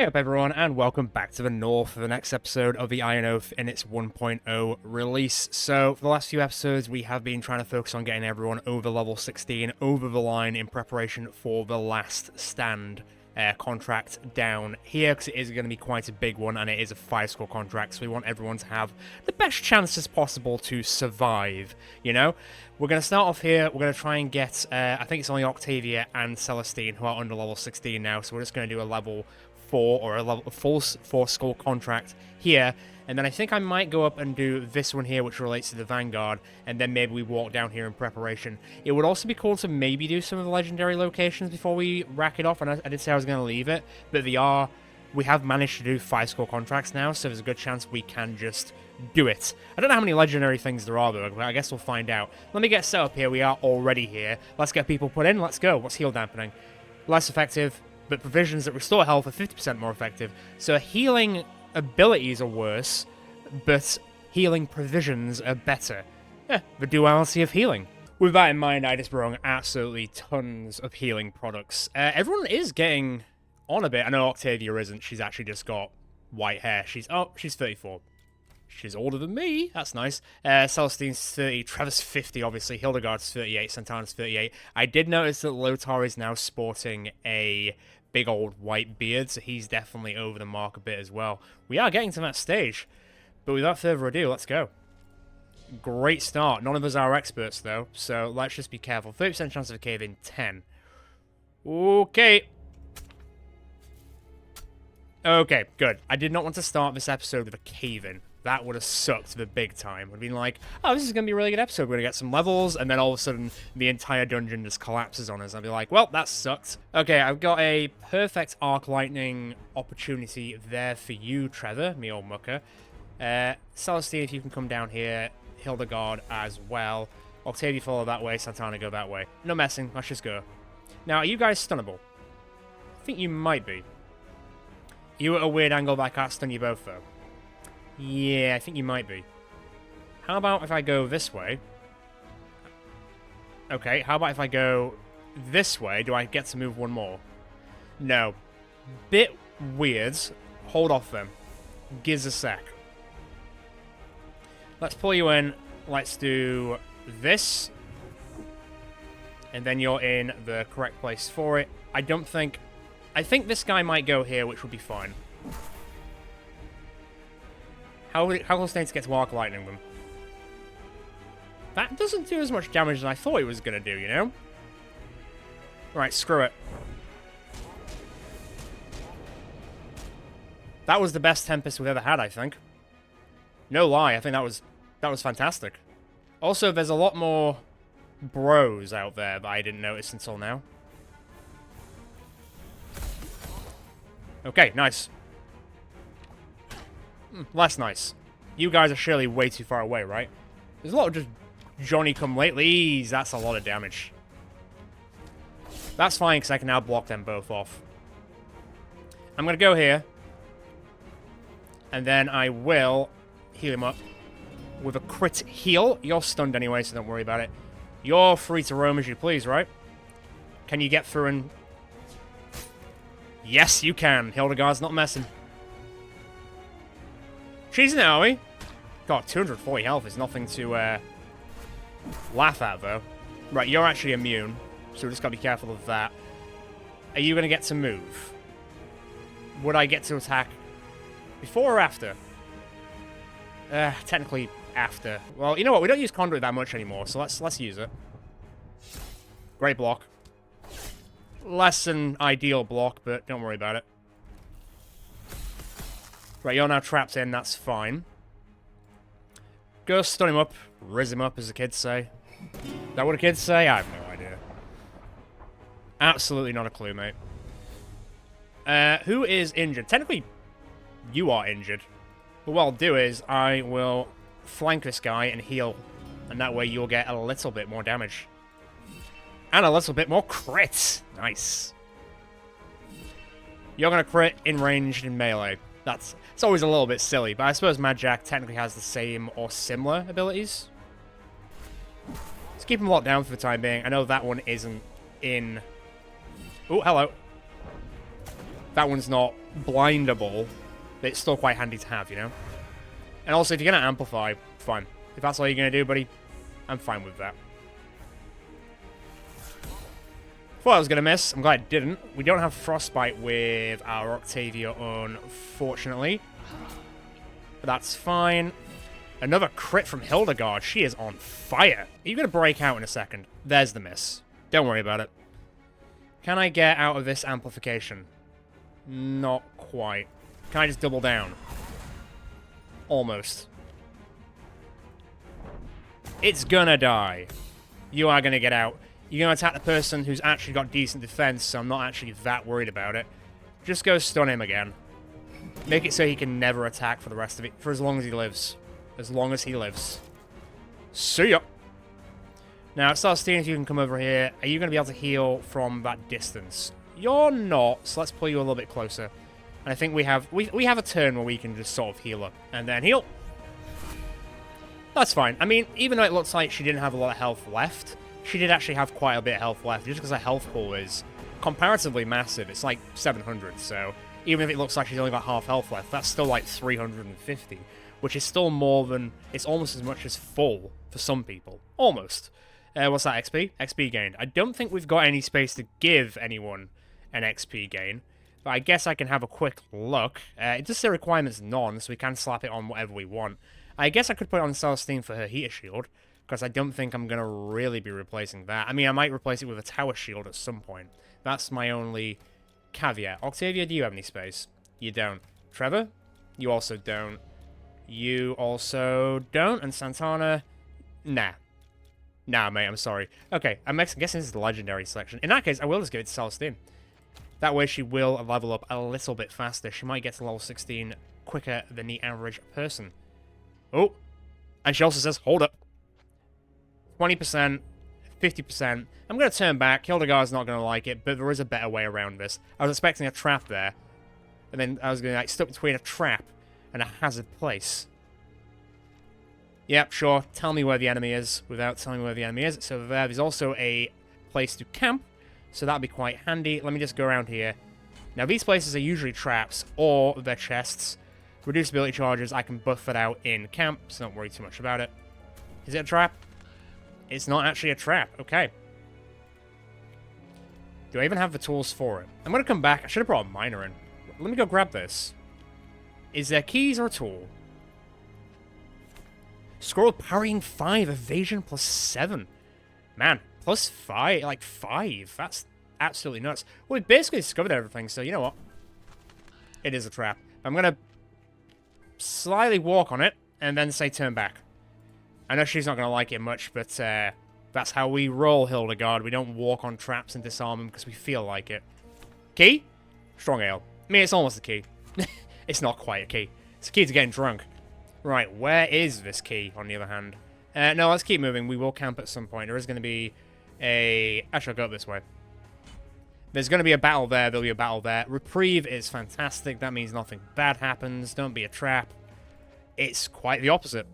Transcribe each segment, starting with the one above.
Hey up everyone, and welcome back to the North for the next episode of the Iron Oath in its 1.0 release. So, for the last few episodes, we have been trying to focus on getting everyone over level 16, over the line in preparation for the last stand contract down here, because it is going to be quite a big one, and it is a 5-score contract, so we want everyone to have the best chances possible to survive, you know? We're going to start off here, we're going to try and get, I think it's only Octavia and Celestine who are under level 16 now, so we're just going to do a level 4 or a full 4-score contract here, and then I think I might go up and do this one here, which relates to the Vanguard, and then maybe we walk down here in preparation. It would also be cool to maybe do some of the legendary locations before we rack it off, and I did say I was going to leave it, but we have managed to do 5-score contracts now, so there's a good chance we can just do it. I don't know how many legendary things there are, though, but I guess we'll find out. Let me get set up here. We are already here. Let's get people put in. Let's go. What's heal dampening? Less effective, but provisions that restore health are 50% more effective. So healing abilities are worse, but healing provisions are better. The duality of healing. With that in mind, I just brought absolutely tons of healing products. Everyone is getting on a bit. I know Octavia isn't. She's actually just got white hair. She's 34. She's older than me. That's nice. Celestine's 30. Trevor's 50, obviously. Hildegard's 38. Santana's 38. I did notice that Lothar is now sporting a big old white beard, so he's definitely over the mark a bit as well. We are getting to that stage. But without further ado, let's go. Great start. None of us are experts, though, so let's just be careful. 30% chance of a cave-in, 10. Okay. Okay, good. I did not want to start this episode with a cave-in. That would have sucked the big time. Would have been like, oh, this is going to be a really good episode. We're going to get some levels, and then all of a sudden, the entire dungeon just collapses on us. I'd be like, well, that sucked. Okay, I've got a perfect arc lightning opportunity there for you, Trevor, me old mucker. Celestine, if you can come down here. Hildegard as well. Octavia, follow that way. Santana, go that way. No messing. Let's just go. Now, are you guys stunnable? I think you might be. You at a weird angle, but I can't stun you both, though. Yeah, I think you might be. How about if I go this way? Okay, how about if I go this way? Do I get to move one more? No. Bit weird. Hold off then. Gives a sec. Let's pull you in. Let's do this. And then you're in the correct place for it. I think this guy might go here, which would be fine. How close do I need to get to arc lightning them? That doesn't do as much damage as I thought it was going to do, you know? Right, screw it. That was the best Tempest we've ever had, I think. No lie, I think that was fantastic. Also, there's a lot more bros out there that I didn't notice until now. Okay, nice. Less nice. You guys are surely way too far away, right? There's a lot of just Johnny-come-latelys. That's a lot of damage. That's fine, because I can now block them both off. I'm going to go here. And then I will heal him up with a crit heal. You're stunned anyway, so don't worry about it. You're free to roam as you please, right? Can you get through and... Yes, you can. Hildegard's not messing. She's an owie. God, 240 health is nothing to laugh at, though. Right, you're actually immune, so we just got to be careful of that. Are you going to get to move? Would I get to attack before or after? Technically after. Well, you know what? We don't use Conduit that much anymore, so let's use it. Great block. Less than ideal block, but don't worry about it. Right, you're now trapped in, that's fine. Go stun him up, riz him up, as the kids say. Is that what the kids say? I have no idea. Absolutely not a clue, mate. Who is injured? Technically, you are injured. But what I'll do is, I will flank this guy and heal. And that way you'll get a little bit more damage. And a little bit more crit. Nice. You're going to crit in range in melee. It's always a little bit silly, but I suppose Mad Jack technically has the same or similar abilities. Let's keep him locked down for the time being. I know that one isn't in... Oh, hello. That one's not blindable, but it's still quite handy to have, you know? And also, if you're going to amplify, fine. If that's all you're going to do, buddy, I'm fine with that. Thought I was going to miss. I'm glad I didn't. We don't have Frostbite with our Octavia, unfortunately. But that's fine. Another crit from Hildegard. She is on fire. Are you going to break out in a second? There's the miss. Don't worry about it. Can I get out of this amplification? Not quite. Can I just double down? Almost. It's gonna die. You are gonna get out. You're gonna attack the person who's actually got decent defense, so I'm not actually that worried about it. Just go stun him again. Make it so he can never attack for the rest of it, for as long as he lives. As long as he lives. See ya! Now, Celestine, if you can come over here, are you gonna be able to heal from that distance? You're not, so let's pull you a little bit closer. And I think we have a turn where we can just sort of heal her. And then heal. That's fine. I mean, even though it looks like she didn't have a lot of health left, she did actually have quite a bit of health left, just because her health pool is comparatively massive. It's like 700, so even if it looks like she's only got half health left, that's still like 350, which is still more than... It's almost as much as full for some people. Almost. What's that, XP? XP gained. I don't think we've got any space to give anyone an XP gain, but I guess I can have a quick look. It does say requirements none, so we can slap it on whatever we want. I guess I could put it on Celestine for her heater shield, because I don't think I'm going to really be replacing that. I mean, I might replace it with a tower shield at some point. That's my only caveat. Octavia, do you have any space? You don't. Trevor? You also don't. You also don't. And Santana? Nah. Nah, mate, I'm sorry. Okay, I'm guessing this is the legendary selection. In that case, I will just give it to Celestine. That way she will level up a little bit faster. She might get to level 16 quicker than the average person. Oh, and she also says, hold up. 20%, 50%. I'm going to turn back. Hildegard's not going to like it, but there is a better way around this. I was expecting a trap there, and then I was going to like stuck between a trap and a hazard place. Yep, sure. Tell me where the enemy is without telling me where the enemy is. So there's also a place to camp, so that'll be quite handy. Let me just go around here. Now, these places are usually traps, or they're chests. Reduced ability charges, I can buff it out in camp, so don't worry too much about it. Is it a trap? It's not actually a trap. Okay. Do I even have the tools for it? I'm going to come back. I should have brought a miner in. Let me go grab this. Is there keys or a tool? Scroll parrying 5, evasion plus 7. Man, plus 5, like 5. That's absolutely nuts. Well, we basically discovered everything, so you know what? It is a trap. I'm going to slightly walk on it, and then say turn back. I know she's not going to like it much, but that's how we roll, Hildegard. We don't walk on traps and disarm them because we feel like it. Key? Strong ale. I mean, it's almost a key. It's not quite a key. It's a key to getting drunk. Right, where is this key, on the other hand? No, let's keep moving. We will camp at some point. There is going to be a... Actually, I'll go up this way. There's going to be a battle there. There'll be a battle there. Reprieve is fantastic. That means nothing bad happens. Don't be a trap. It's quite the opposite.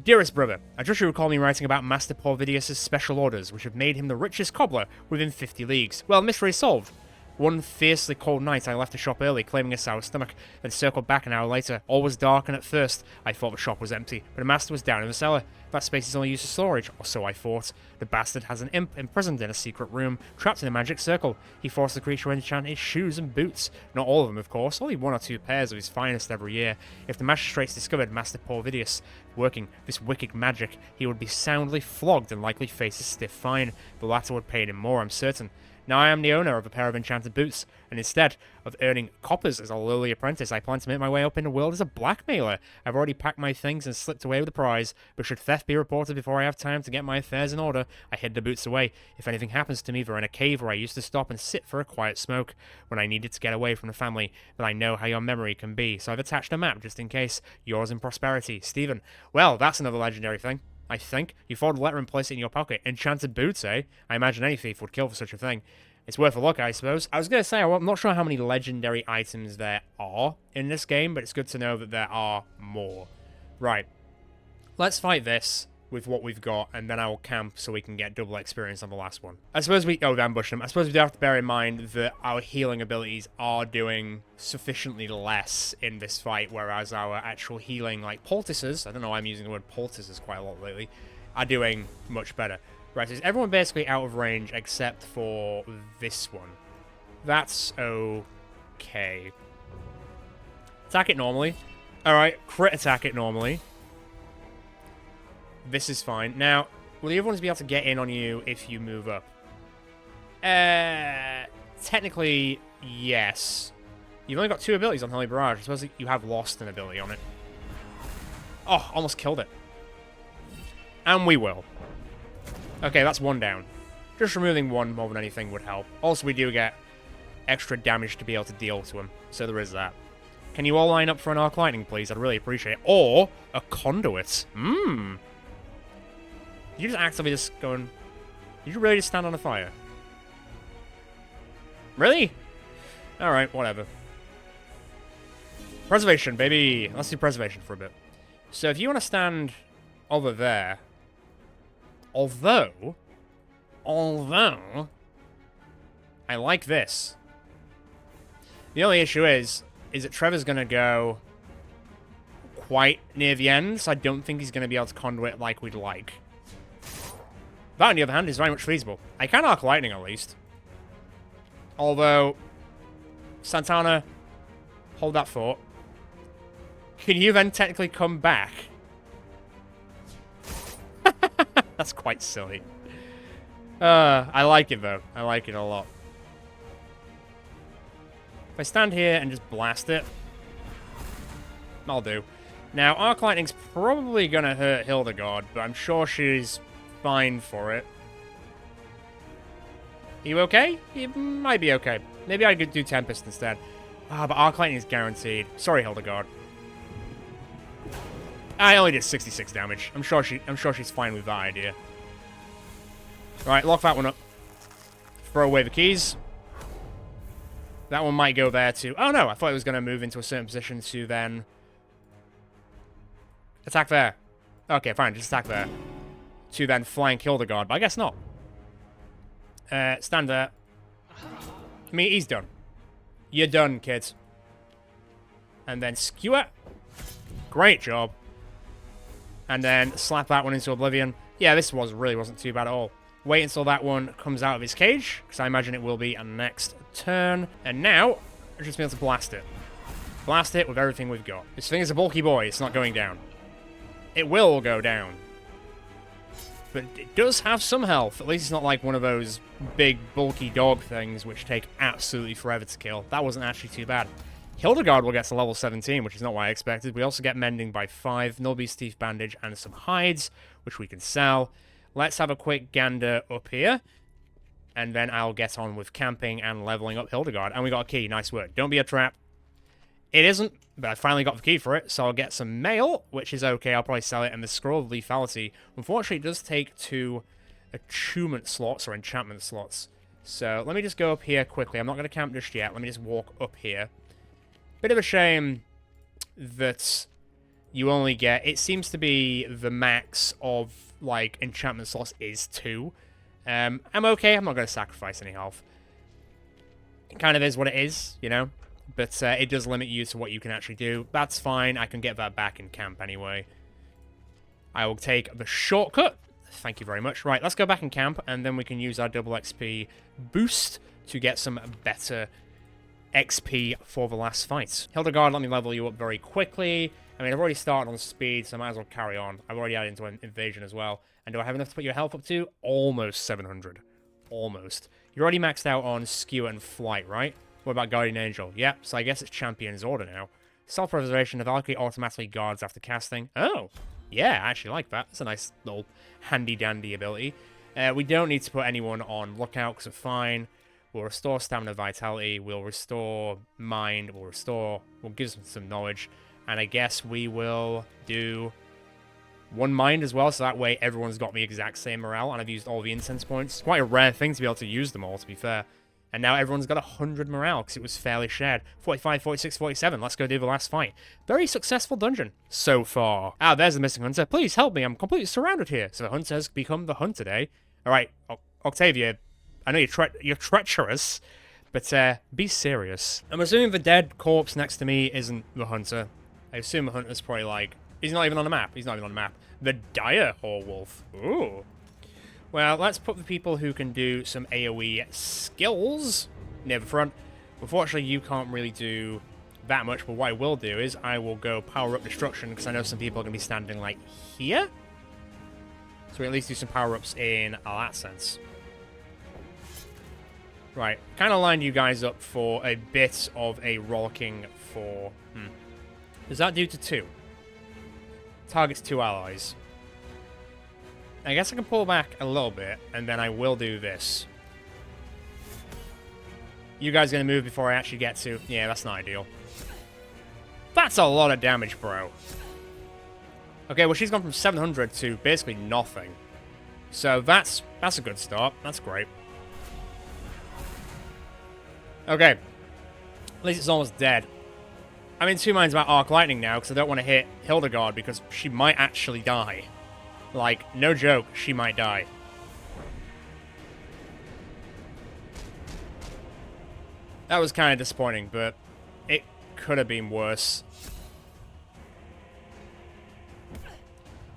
Dearest brother, I trust you recall me writing about Master Porvidius' special orders, which have made him the richest cobbler within 50 leagues. Well, mystery solved. One fiercely cold night, I left the shop early, claiming a sour stomach, then circled back an hour later. All was dark, and at first, I thought the shop was empty, but the master was down in the cellar. That space is only used for storage, or so I thought. The bastard has an imp imprisoned in a secret room, trapped in a magic circle. He forced the creature to enchant his shoes and boots. Not all of them, of course, only 1 or 2 pairs of his finest every year. If the magistrates discovered Master Porvidius working this wicked magic, he would be soundly flogged and likely face a stiff fine. The latter would pay him more, I'm certain. Now I am the owner of a pair of enchanted boots, and instead of earning coppers as a lowly apprentice, I plan to make my way up in the world as a blackmailer. I've already packed my things and slipped away with the prize, but should theft be reported before I have time to get my affairs in order, I hid the boots away. If anything happens to me, they're in a cave where I used to stop and sit for a quiet smoke when I needed to get away from the family, but I know how your memory can be, so I've attached a map just in case. Yours in prosperity, Stephen. Well, that's another legendary thing. I think. You fold a letter and place it in your pocket. Enchanted boots, eh? I imagine any thief would kill for such a thing. It's worth a look, I suppose. I was going to say, I'm not sure how many legendary items there are in this game, but it's good to know that there are more. Right. Let's fight this. with what we've got, and then I will camp so we can get double experience on the last one. I suppose we... Oh, ambush them. I suppose we do have to bear in mind that our healing abilities are doing sufficiently less in this fight, whereas our actual healing, like poultices, I don't know why I'm using the word poultices quite a lot lately, are doing much better. Right, so is everyone basically out of range except for this one? That's okay. Attack it normally. Alright, crit attack it normally. This is fine. Now, will the other ones be able to get in on you if you move up? Technically, yes. You've only got 2 abilities on Holy Barrage. I suppose you have lost an ability on it. Oh, almost killed it. And we will. Okay, that's 1 down. Just removing 1 more than anything would help. Also, we do get extra damage to be able to deal to him. So there is that. Can you all line up for an Arc Lightning, please? I'd really appreciate it. Or a Conduit. You just actively just going... Did you really just stand on a fire? Really? Alright, whatever. Preservation, baby. Let's do preservation for a bit. So if you want to stand over there... Although... I like this. The only issue is that Trevor's going to go quite near the end, so I don't think he's going to be able to conduit like we'd like. That, on the other hand, is very much feasible. I can Arc Lightning, at least. Although, Santana, hold that fort. Can you then technically come back? That's quite silly. I like it, though. I like it a lot. If I stand here and just blast it, I'll do. Now, Arc Lightning's probably going to hurt Hildegard, but I'm sure she's fine for it. Are you okay? You might be okay. Maybe I could do Tempest instead. Ah, but Arc Lightning is guaranteed. Sorry, Hildegard. I only did 66 damage. I'm sure she's fine with that idea. Alright, lock that one up. Throw away the keys. That one might go there too. Oh no, I thought it was going to move into a certain position to then... Attack there. Okay, fine, just attack there. To then flank Hildegard, but I guess not. Stand there. I mean, he's done. You're done, kids. And then skewer. Great job. And then slap that one into oblivion. Yeah, this really wasn't too bad at all. Wait until that one comes out of his cage, because I imagine it will be a next turn. And now, I just be able to blast it. Blast it with everything we've got. This thing is a bulky boy, it's not going down. It will go down. But it does have some health. At least it's not like one of those big, bulky dog things which take absolutely forever to kill. That wasn't actually too bad. Hildegard will get to level 17, which is not what I expected. We also get Mending by 5, Nulby's Teeth Bandage, and some hides, which we can sell. Let's have a quick gander up here. And then I'll get on with camping and leveling up Hildegard. And we got a key. Nice work. Don't be a trap. It isn't, but I finally got the key for it, so I'll get some mail, which is okay. I'll probably sell it. And the Scroll of Lethality, unfortunately, it does take 2 attunement slots or enchantment slots. So let me just go up here quickly. I'm not going to camp just yet. Let me just walk up here. Bit of a shame that you only get... It seems to be the max of, like, enchantment slots is 2. I'm okay. I'm not going to sacrifice any health. It kind of is what it is, you know? But it does limit you to what you can actually do. That's fine. I can get that back in camp anyway. I will take the shortcut. Thank you very much. Right, let's go back in camp, and then we can use our double XP boost to get some better XP for the last fight. Hildegard, let me level you up very quickly. I mean, I've already started on speed, so I might as well carry on. I've already added into an invasion as well. And do I have enough to put your health up to? Almost 700. Almost. You're already maxed out on Skewer and Flight, right? What about Guardian Angel? Yep, so I guess it's Champion's Order now. Self-preservation, the Valkyrie automatically guards after casting. Oh, yeah, I actually like that. It's a nice little handy-dandy ability. We don't need to put anyone on Lookout, because we're fine. We'll restore Stamina Vitality, we'll restore Mind, we'll give them some knowledge, and I guess we will do 1 Mind as well, so that way everyone's got the exact same morale, and I've used all the incense points. It's quite a rare thing to be able to use them all, to be fair. And now everyone's got 100 morale because it was fairly shared. 45, 46, 47. Let's go do the last fight. Very successful dungeon so far. Ah, there's the missing hunter. Please help me. I'm completely surrounded here. So the hunter has become the hunter today. All right, Octavia, I know you're treacherous, but be serious. I'm assuming the dead corpse next to me isn't the hunter. I assume the hunter's probably like... He's not even on the map. He's not even on the map. The dire Wolf. Ooh. Well, let's put the people who can do some AoE skills near the front. Unfortunately, you can't really do that much, but what I will do is I will go power up destruction, because I know some people are going to be standing, like, here. So we at least do some power-ups in that sense. Right, kind of lined you guys up for a bit of a rollicking for... Does that do to 2? Targets 2 allies. I guess I can pull back a little bit, and then I will do this. You guys gonna move before I actually get to... Yeah, that's not ideal. That's a lot of damage, bro. Okay, well, she's gone from 700 to basically nothing. So that's a good start. That's great. Okay. At least it's almost dead. I'm in 2 minds about Arc Lightning now, because I don't want to hit Hildegard, because she might actually die. Like, no joke, she might die. That was kind of disappointing, but it could have been worse.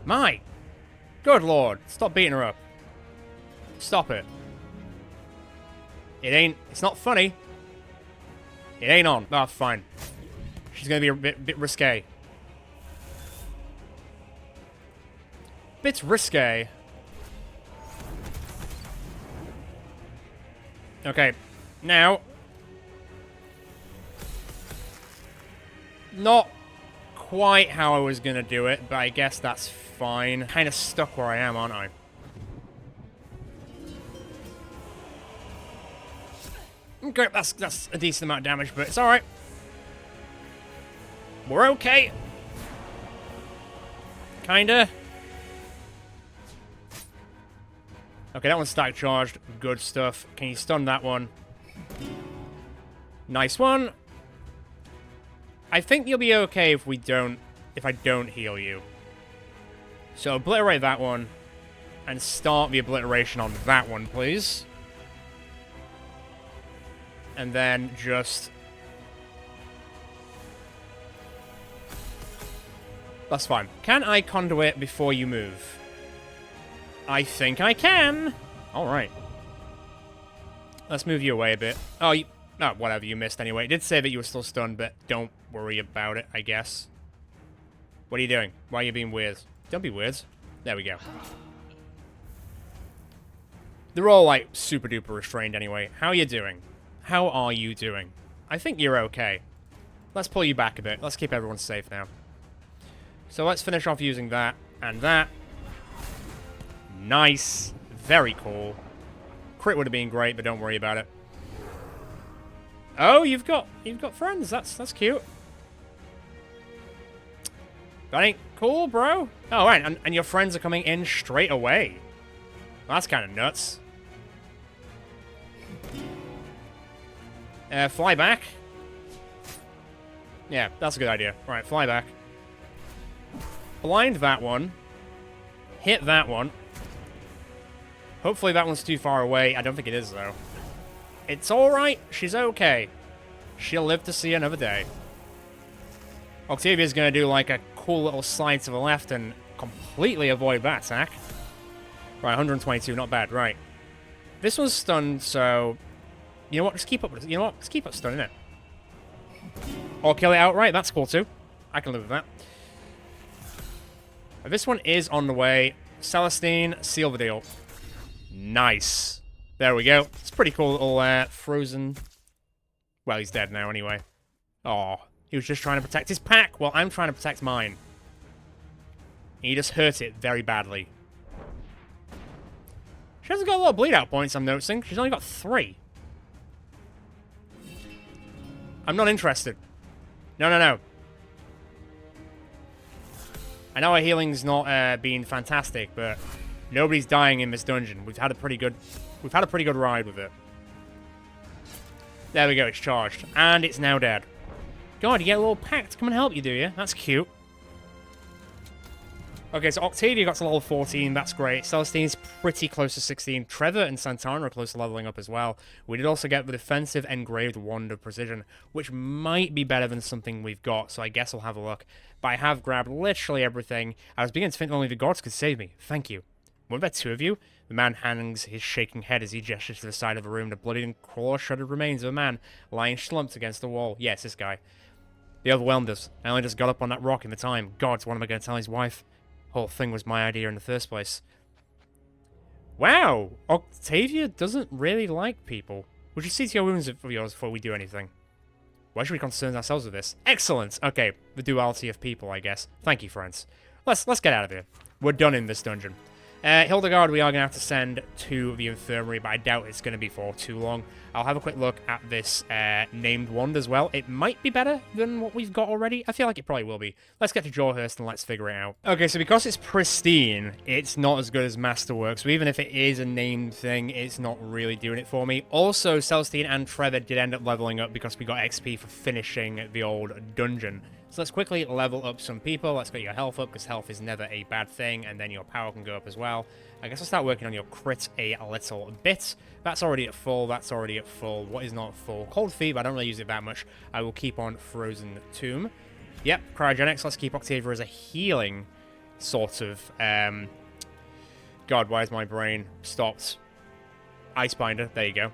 My good lord, stop beating her up. Stop it. It's not funny. It ain't on. Oh, fine. She's gonna be a bit risque. Bit risque. Okay, now. Not quite how I was gonna do it, but I guess that's fine. Kind of stuck where I am, aren't I? Okay, that's a decent amount of damage, but it's alright. We're okay. Kinda. Okay, that one's stack charged. Good stuff. Can you stun that one? Nice one. I think you'll be okay if I don't heal you. So obliterate that one. And start the obliteration on that one, please. And then just... That's fine. Can I conduit before you move? I think I can. Alright. Let's move you away a bit. Oh, whatever, you missed anyway. It did say that you were still stunned, but don't worry about it, I guess. What are you doing? Why are you being weird? Don't be weird. There we go. They're all, like, super duper restrained anyway. How are you doing? How are you doing? I think you're okay. Let's pull you back a bit. Let's keep everyone safe now. So let's finish off using that and that. Nice. Very cool. Crit would have been great, but don't worry about it. Oh, you've got friends. That's cute. That ain't cool, bro. Oh, right, and your friends are coming in straight away. Well, that's kind of nuts. Fly back. Yeah, that's a good idea. Right, fly back. Blind that one. Hit that one. Hopefully that one's too far away. I don't think it is, though. It's alright. She's okay. She'll live to see another day. Octavia's gonna do, like, a cool little slide to the left and completely avoid that attack. Right, 122. Not bad. Right. This one's stunned, so... You know what? Just keep up with it. You know what? Just keep up stunning it. Or kill it outright. That's cool, too. I can live with that. This one is on the way. Celestine, seal the deal. Nice. There we go. It's a pretty cool little frozen... Well, he's dead now anyway. Oh, he was just trying to protect his pack while I'm trying to protect mine. He just hurt it very badly. She hasn't got a lot of bleed out points, I'm noticing. She's only got 3. I'm not interested. No, no, no. I know our healing's not being fantastic, but nobody's dying in this dungeon. We've had a pretty good ride with it. There we go, it's charged. And it's now dead. God, you get a little pack to come and help you, do you? That's cute. Okay, so Octavia got to level 14, that's great. Celestine's pretty close to 16. Trevor and Santana are close to leveling up as well. We did also get the defensive engraved wand of precision, which might be better than something we've got, so I guess I'll have a look. But I have grabbed literally everything. I was beginning to think only the gods could save me. Thank you. Weren't there two of you? The man hangs his shaking head as he gestures to the side of the room, the bloodied and claw-shredded remains of a man lying slumped against the wall. Yes, this guy. The overwhelmed us. I only just got up on that rock in the time. Gods, what am I going to tell his wife? Whole thing was my idea in the first place. Wow! Octavia doesn't really like people. Would you see to your wounds of yours before we do anything? Why should we concern ourselves with this? Excellent! Okay, the duality of people, I guess. Thank you, friends. Let's get out of here. We're done in this dungeon. Hildegard, we are going to have to send to the infirmary, but I doubt it's going to be for too long. I'll have a quick look at this named wand as well. It might be better than what we've got already. I feel like it probably will be. Let's get to Jawhurst and let's figure it out. Okay, so because it's pristine, it's not as good as Masterwork. So even if it is a named thing, it's not really doing it for me. Also, Celestine and Trevor did end up leveling up because we got XP for finishing the old dungeon. So let's quickly level up some people. Let's get your health up, because health is never a bad thing, and then your power can go up as well. I guess I'll start working on your crit a little bit. That's already at full, that's already at full. What is not full? Cold Feet, but I don't really use it that much. I will keep on Frozen Tomb. Yep, Cryogenics. Let's keep Octavia as a healing sort of... God, why is my brain stopped? Icebinder, there you go.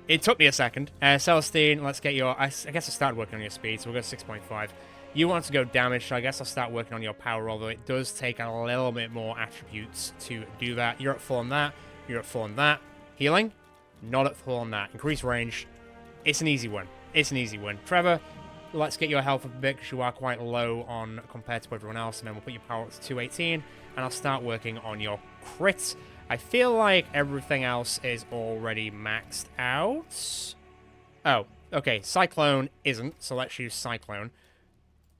It took me a second. Celestine, let's get your... I guess I started working on your speed, so we'll go 6.5. You want to go damage, so I guess I'll start working on your power, although it does take a little bit more attributes to do that. You're at full on that. You're at full on that. Healing? Not at full on that. Increase range. It's an easy one. It's an easy one. Trevor, let's get your health up a bit, because you are quite low on compared to everyone else, and then we'll put your power up to 218, and I'll start working on your crits. I feel like everything else is already maxed out. Oh, okay. Cyclone isn't, so let's use Cyclone.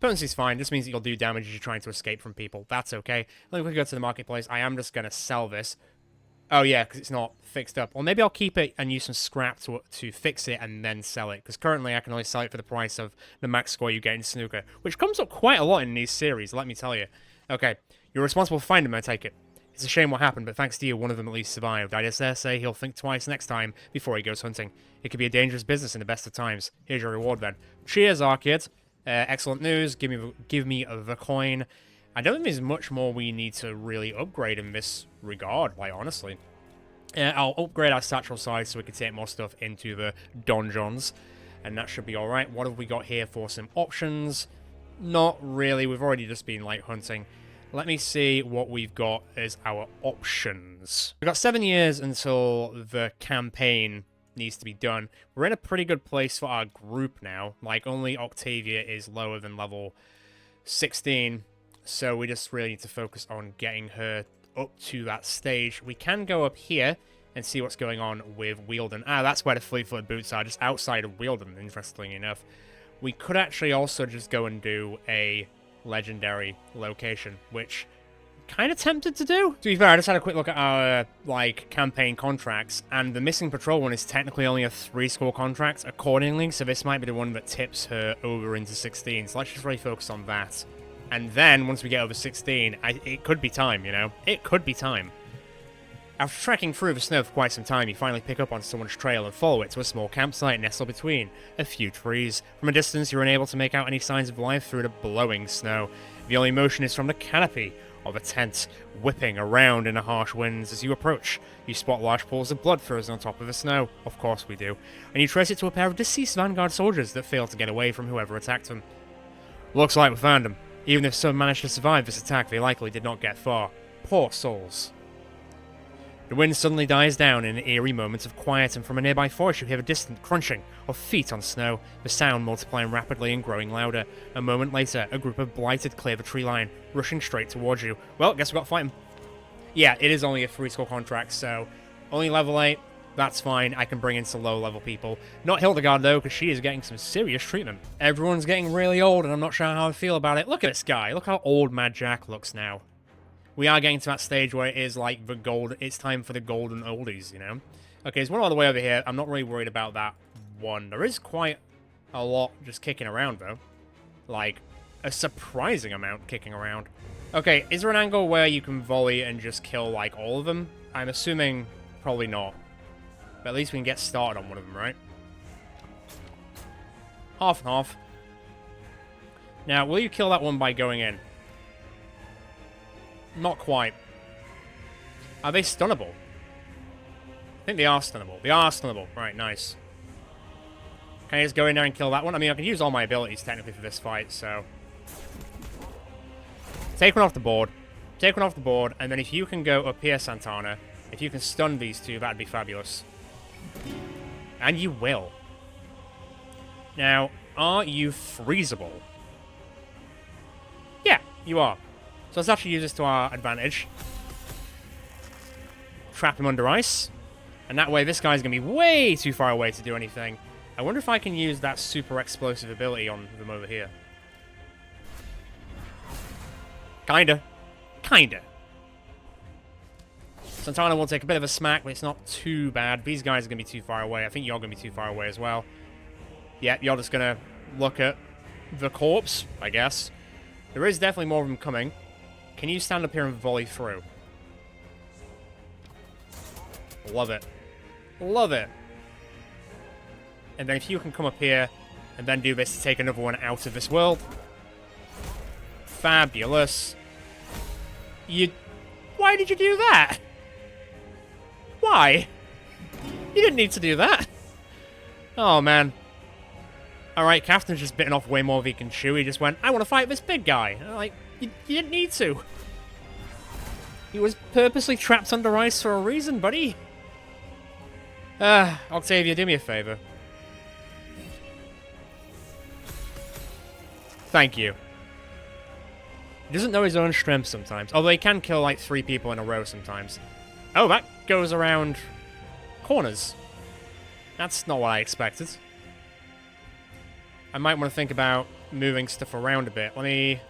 Potency's fine. This means that you'll do damage as you're trying to escape from people. That's okay. Let me go to the marketplace. I am just going to sell this. Oh, yeah, because it's not fixed up. Or maybe I'll keep it and use some scrap to fix it and then sell it. Because currently I can only sell it for the price of the max score you get in Snooker, which comes up quite a lot in these series, let me tell you. Okay, you're responsible for finding them, I take it. It's a shame what happened, but thanks to you, one of them at least survived. I just dare say he'll think twice next time before he goes hunting. It could be a dangerous business in the best of times. Here's your reward, then. Cheers, Arcade. Excellent news. Give me the coin. I don't think there's much more we need to really upgrade in this regard, like, honestly. I'll upgrade our satchel size so we can take more stuff into the donjons, and that should be alright. What have we got here for some options? Not really. We've already just been, like, hunting. Let me see what we've got as our options. We've got 7 years until the campaign needs to be done. We're in a pretty good place for our group now. Like, only Octavia is lower than level 16, so we just really need to focus on getting her up to that stage. We can go up here and see what's going on with Wealden. Ah, that's where the fleet-footed boots are, just outside of Wealden, interestingly enough. We could actually also just go and do a legendary location, which kind of tempted to do. To be fair, I just had a quick look at our, like, campaign contracts, and the missing patrol one is technically only a 3-score contract accordingly, so this might be the one that tips her over into 16, so let's just really focus on that. And then, once we get over 16, it could be time, you know? It could be time. After trekking through the snow for quite some time, you finally pick up on someone's trail and follow it to a small campsite nestled between a few trees. From a distance, you're unable to make out any signs of life through the blowing snow. The only motion is from the canopy of a tent, whipping around in the harsh winds. As you approach, you spot large pools of blood frozen on top of the snow. Of course we do. And you trace it to a pair of deceased Vanguard soldiers that failed to get away from whoever attacked them. Looks like we found them. Even if some managed to survive this attack, they likely did not get far. Poor souls. The wind suddenly dies down in an eerie moment of quiet, and from a nearby forest you hear a distant crunching of feet on snow, the sound multiplying rapidly and growing louder. A moment later, a group of blighted clear the tree line, rushing straight towards you. Well, guess we got to fight them. Yeah, it is only a 3-score contract, so only level 8. That's fine. I can bring in some low-level people. Not Hildegard, though, because she is getting some serious treatment. Everyone's getting really old, and I'm not sure how I feel about it. Look at this guy. Look how old Mad Jack looks now. We are getting to that stage where it is like the gold. It's time for the golden oldies, you know? Okay, there's one other way over here. I'm not really worried about that one. There is quite a lot just kicking around, though. Like, a surprising amount kicking around. Okay, is there an angle where you can volley and just kill, like, all of them? I'm assuming probably not. But at least we can get started on one of them, right? Half and half. Now, will you kill that one by going in? Not quite. Are they stunnable? I think they are stunnable. They are stunnable. Right, nice. Can I just go in there and kill that one? I mean, I can use all my abilities, technically, for this fight, so... Take one off the board. Take one off the board, and then if you can go up here, Santana, if you can stun these two, that'd be fabulous. And you will. Now, are you freezable? Yeah, you are. So let's actually use this to our advantage. Trap him under ice. And that way, this guy's going to be way too far away to do anything. I wonder if I can use that super explosive ability on them over here. Kinda. Kinda. Santana will take a bit of a smack, but it's not too bad. These guys are going to be too far away. I think you're going to be too far away as well. Yeah, you're just going to look at the corpse, I guess. There is definitely more of them coming. Can you stand up here and volley through? Love it. Love it. And then if you can come up here and then do this to take another one out of this world. Fabulous. Why did you do that? Why? You didn't need to do that. Oh, man. Alright, Captain's just bitten off way more than he can chew. He just went, I want to fight this big guy. Like, you didn't need to. He was purposely trapped under ice for a reason, buddy. Octavia, do me a favor. Thank you. He doesn't know his own strength sometimes. Although he can kill like 3 people in a row sometimes. Oh, that goes around corners. That's not what I expected. I might want to think about moving stuff around a bit. Let me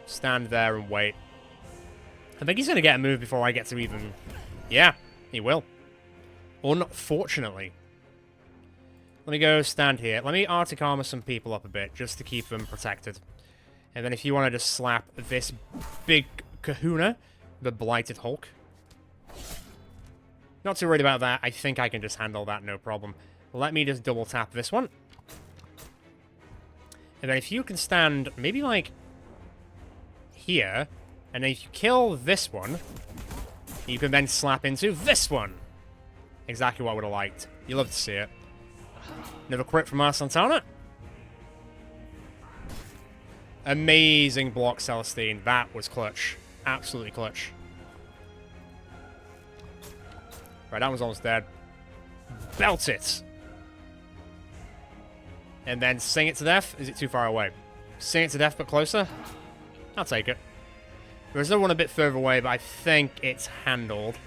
stand there and wait. I think he's going to get a move before I get to even... Yeah, he will. Unfortunately. Let me go stand here. Let me Arctic Armor some people up a bit, just to keep them protected. And then if you want to just slap this big kahuna, the Blighted Hulk. Not too worried about that. I think I can just handle that, no problem. Let me just double tap this one. And then if you can stand, maybe like here, and then if you kill this one, you can then slap into this one. Exactly what I would have liked. You love to see it. Another crit from our Santana. Amazing block, Celestine. That was clutch. Absolutely clutch. Right, that one's almost dead. Belt it! And then sing it to death. Is it too far away? Sing it to death, but closer? I'll take it. There's another one a bit further away, but I think it's handled.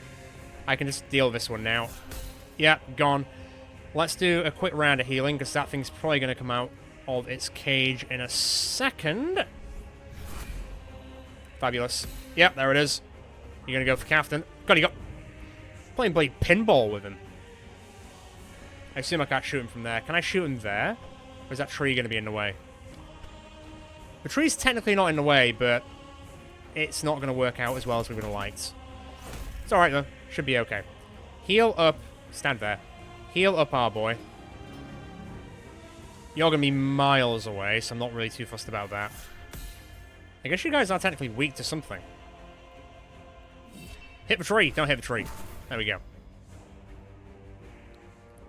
I can just deal with this one now. Yeah, gone. Let's do a quick round of healing, because that thing's probably going to come out of its cage in a second. Fabulous. Yep, there it is. You're going to go for Captain. God, he got... Playing bloody pinball with him. I assume I can't shoot him from there. Can I shoot him there? Or is that tree going to be in the way? The tree's technically not in the way, but it's not going to work out as well as we would have liked. It's alright, though. Should be okay. Heal up. Stand there. Heal up our boy. You're going to be miles away, so I'm not really too fussed about that. I guess you guys are technically weak to something. Hit the tree. Don't hit the tree. There we go.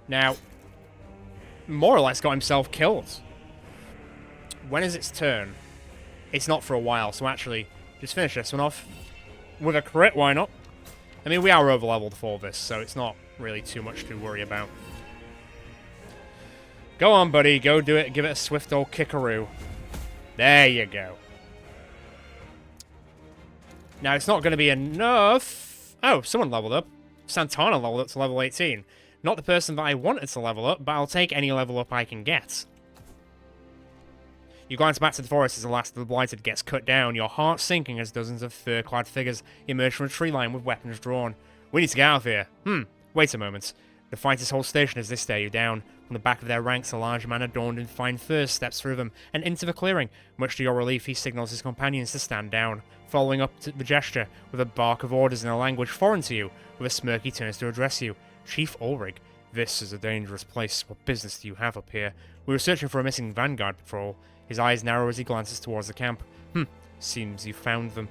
Now, more or less got himself killed. When is its turn? It's not for a while, so actually, just finish this one off. With a crit, why not? I mean, we are over-leveled for this, so it's not really too much to worry about. Go on, buddy. Go do it. Give it a swift old kickaroo. There you go. Now, it's not going to be enough. Oh, someone leveled up. Santana leveled up to level 18. Not the person that I wanted to level up, but I'll take any level up I can get. You glance back to the forest as the last of the Blighted gets cut down, your heart sinking as dozens of fur-clad figures emerge from a tree line with weapons drawn. We need to get out of here. Wait a moment. The fighter's whole station as they stare you down. From the back of their ranks, a large man adorned in fine furs steps through them and into the clearing. Much to your relief, he signals his companions to stand down. Following up to the gesture with a bark of orders in a language foreign to you, with a smirk he turns to address you. Chief Ulrich, this is a dangerous place. What business do you have up here? We were searching for a missing vanguard patrol. His eyes narrow as he glances towards the camp. Seems you found them.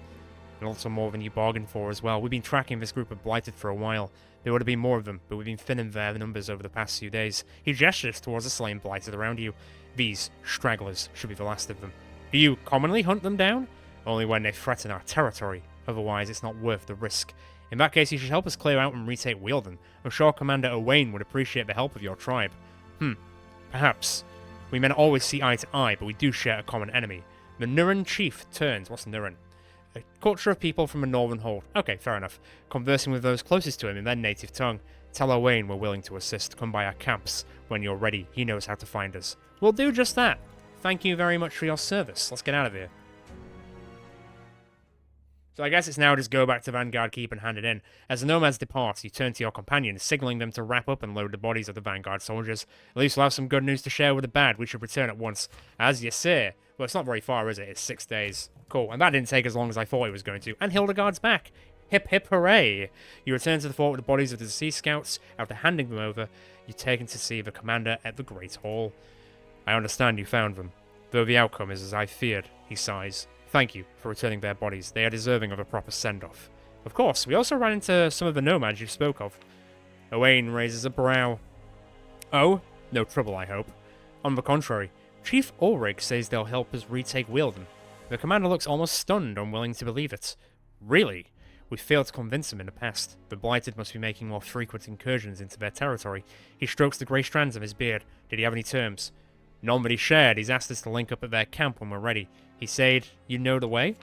And also more than you bargained for as well. We've been tracking this group of Blighted for a while. There would have been more of them, but we've been thinning their numbers over the past few days. He gestures towards the slain Blighted around you. These stragglers should be the last of them. Do you commonly hunt them down? Only when they threaten our territory. Otherwise, it's not worth the risk. In that case, you should help us clear out and retake Wealden. I'm sure Commander Owain would appreciate the help of your tribe. Perhaps. We may not always see eye to eye, but we do share a common enemy. The Nuren chief turns. What's Nuren? A culture of people from a northern hold. Okay, fair enough. Conversing with those closest to him in their native tongue. Tell Owain we're willing to assist. Come by our camps. When you're ready, he knows how to find us. We'll do just that. Thank you very much for your service. Let's get out of here. So I guess it's now just go back to Vanguard Keep and hand it in. As the nomads depart, you turn to your companions, signaling them to wrap up and load the bodies of the Vanguard soldiers. At least we'll have some good news to share with the bad. We should return at once. As you say. Well, it's not very far, is it? It's 6 days. Cool, and that didn't take as long as I thought it was going to. And Hildegard's back. Hip hip hooray! You return to the fort with the bodies of the deceased scouts. After handing them over, you're taken to see the commander at the Great Hall. I understand you found them. Though the outcome is as I feared, he sighs. Thank you for returning their bodies. They are deserving of a proper send-off. Of course, we also ran into some of the nomads you spoke of. Owain raises a brow. Oh? No trouble, I hope. On the contrary, Chief Ulrich says they'll help us retake Wealden. The commander looks almost stunned, unwilling to believe it. Really? We failed to convince him in the past. The Blighted must be making more frequent incursions into their territory. He strokes the grey strands of his beard. Did he have any terms? None that he shared. He's asked us to link up at their camp when we're ready. He said, you know the way?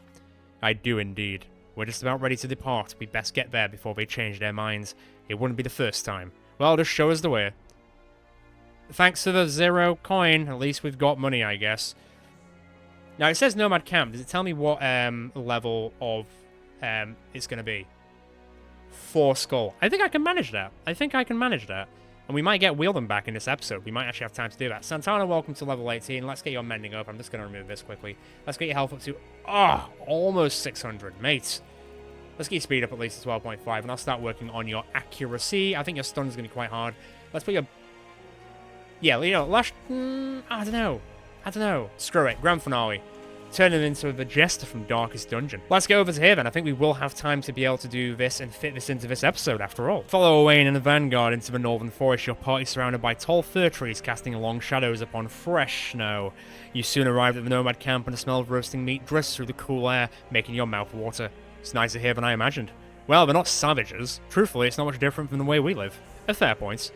I do indeed. We're just about ready to depart. We best get there before they change their minds. It wouldn't be the first time. Well, just show us the way. Thanks to the 0 coin, at least we've got money, I guess. Now, it says Nomad Camp. Does it tell me what level of it's going to be? 4 skull. I think I can manage that. And we might get Wealden back in this episode. We might actually have time to do that. Santana, welcome to level 18. Let's get your mending up. I'm just going to remove this quickly. Let's get your health up to... almost 600, mate. Let's get your speed up at least to 12.5, and I'll start working on your accuracy. I think your stun's going to be quite hard. Let's put your... Yeah, you know, Lash... I don't know. Screw it. Grand finale. Turn him into the Jester from Darkest Dungeon. Let's go over to here then. I think we will have time to be able to do this and fit this into this episode after all. Follow Owain and the Vanguard into the northern forest. Your party surrounded by tall fir trees casting long shadows upon fresh snow. You soon arrived at the nomad camp and the smell of roasting meat drifts through the cool air, making your mouth water. It's nicer here than I imagined. Well, they're not savages. Truthfully, it's not much different from the way we live. A fair point.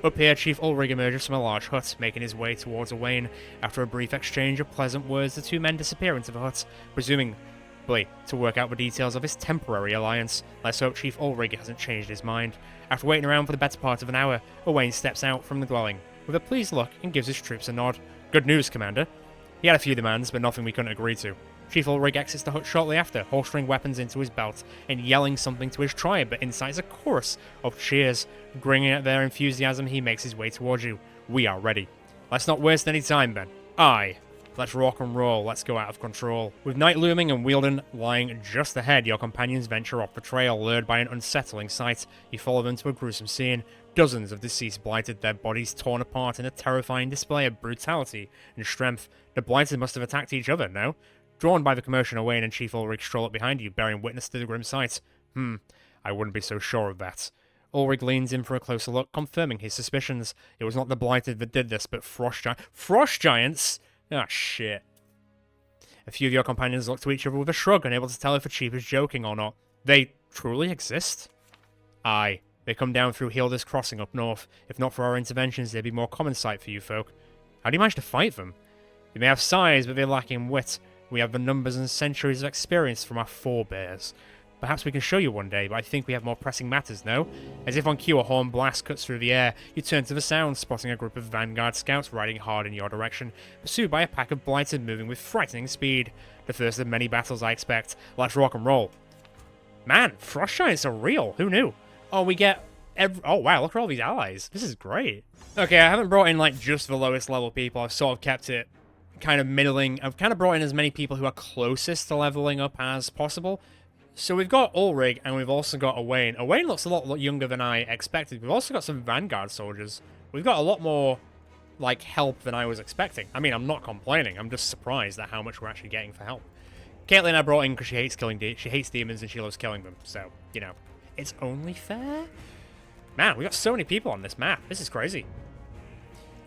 Up here, Chief Ulrich emerges from a large hut, making his way towards Owain. After a brief exchange of pleasant words, the two men disappear into the hut, presumably to work out the details of his temporary alliance. Let's hope Chief Ulrich hasn't changed his mind. After waiting around for the better part of an hour, Owain steps out from the dwelling, with a pleased look, and gives his troops a nod. Good news, Commander. He had a few demands, but nothing we couldn't agree to. Chief Ulrich exits the hut shortly after, holstering weapons into his belt and yelling something to his tribe that incites a chorus of cheers. Grinning at their enthusiasm, he makes his way towards you. We are ready. Let's not waste any time, then. Aye. Let's rock and roll. Let's go out of control. With night looming and Wealden lying just ahead, your companions venture off the trail, lured by an unsettling sight. You follow them to a gruesome scene. Dozens of deceased Blighted, their bodies torn apart in a terrifying display of brutality and strength. The Blighted must have attacked each other, no? Drawn by the commotion, Owain and Chief Ulrich stroll up behind you, bearing witness to the grim sight. I wouldn't be so sure of that. Ulrich leans in for a closer look, confirming his suspicions. It was not the Blighted that did this, but Frost Giants. Frost Giants? Ah, shit. A few of your companions look to each other with a shrug, unable to tell if the Chief is joking or not. They truly exist? Aye. They come down through Hilda's Crossing up north. If not for our interventions, they'd be more common sight for you folk. How do you manage to fight them? They may have size, but they're lacking wit. We have the numbers and centuries of experience from our forebears. Perhaps we can show you one day, but I think we have more pressing matters, no? As if on cue, a horn blast cuts through the air. You turn to the sound, spotting a group of Vanguard scouts riding hard in your direction, pursued by a pack of Blighted moving with frightening speed. The first of many battles, I expect. Let's rock and roll. Man, Frost Giants are real. Who knew? Oh, we get Oh, wow, look at all these allies. This is great. Okay, I haven't brought in, like, just the lowest level people. I've sort of kept it kind of middling. I've kind of brought in as many people who are closest to leveling up as possible. So we've got Ulrich, and we've also got Owain. Owain looks a lot younger than I expected. We've also got some Vanguard soldiers. We've got a lot more, like, help than I was expecting. I mean, I'm not complaining. I'm just surprised at how much we're actually getting for help. Caitlyn I brought in because she hates she hates demons and she loves killing them. So, you know, it's only fair. Man, we got so many people on this map. This is crazy.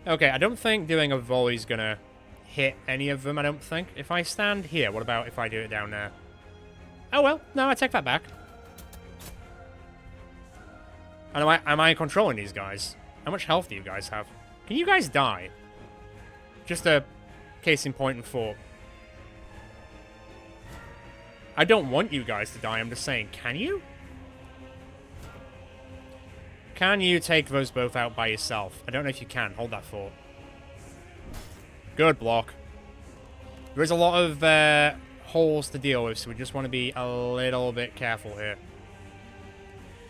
Okay, I don't think doing a volley's gonna hit any of them, I don't think. If I stand here, what about if I do it down there? Oh, well, no, I take that back. And am I controlling these guys? How much health do you guys have? Can you guys die? Just a case in point and thought. I don't want you guys to die, I'm just saying, can you? Can you take those both out by yourself? I don't know if you can. Hold that thought. Good block. There is a lot of holes to deal with, so we just want to be a little bit careful here.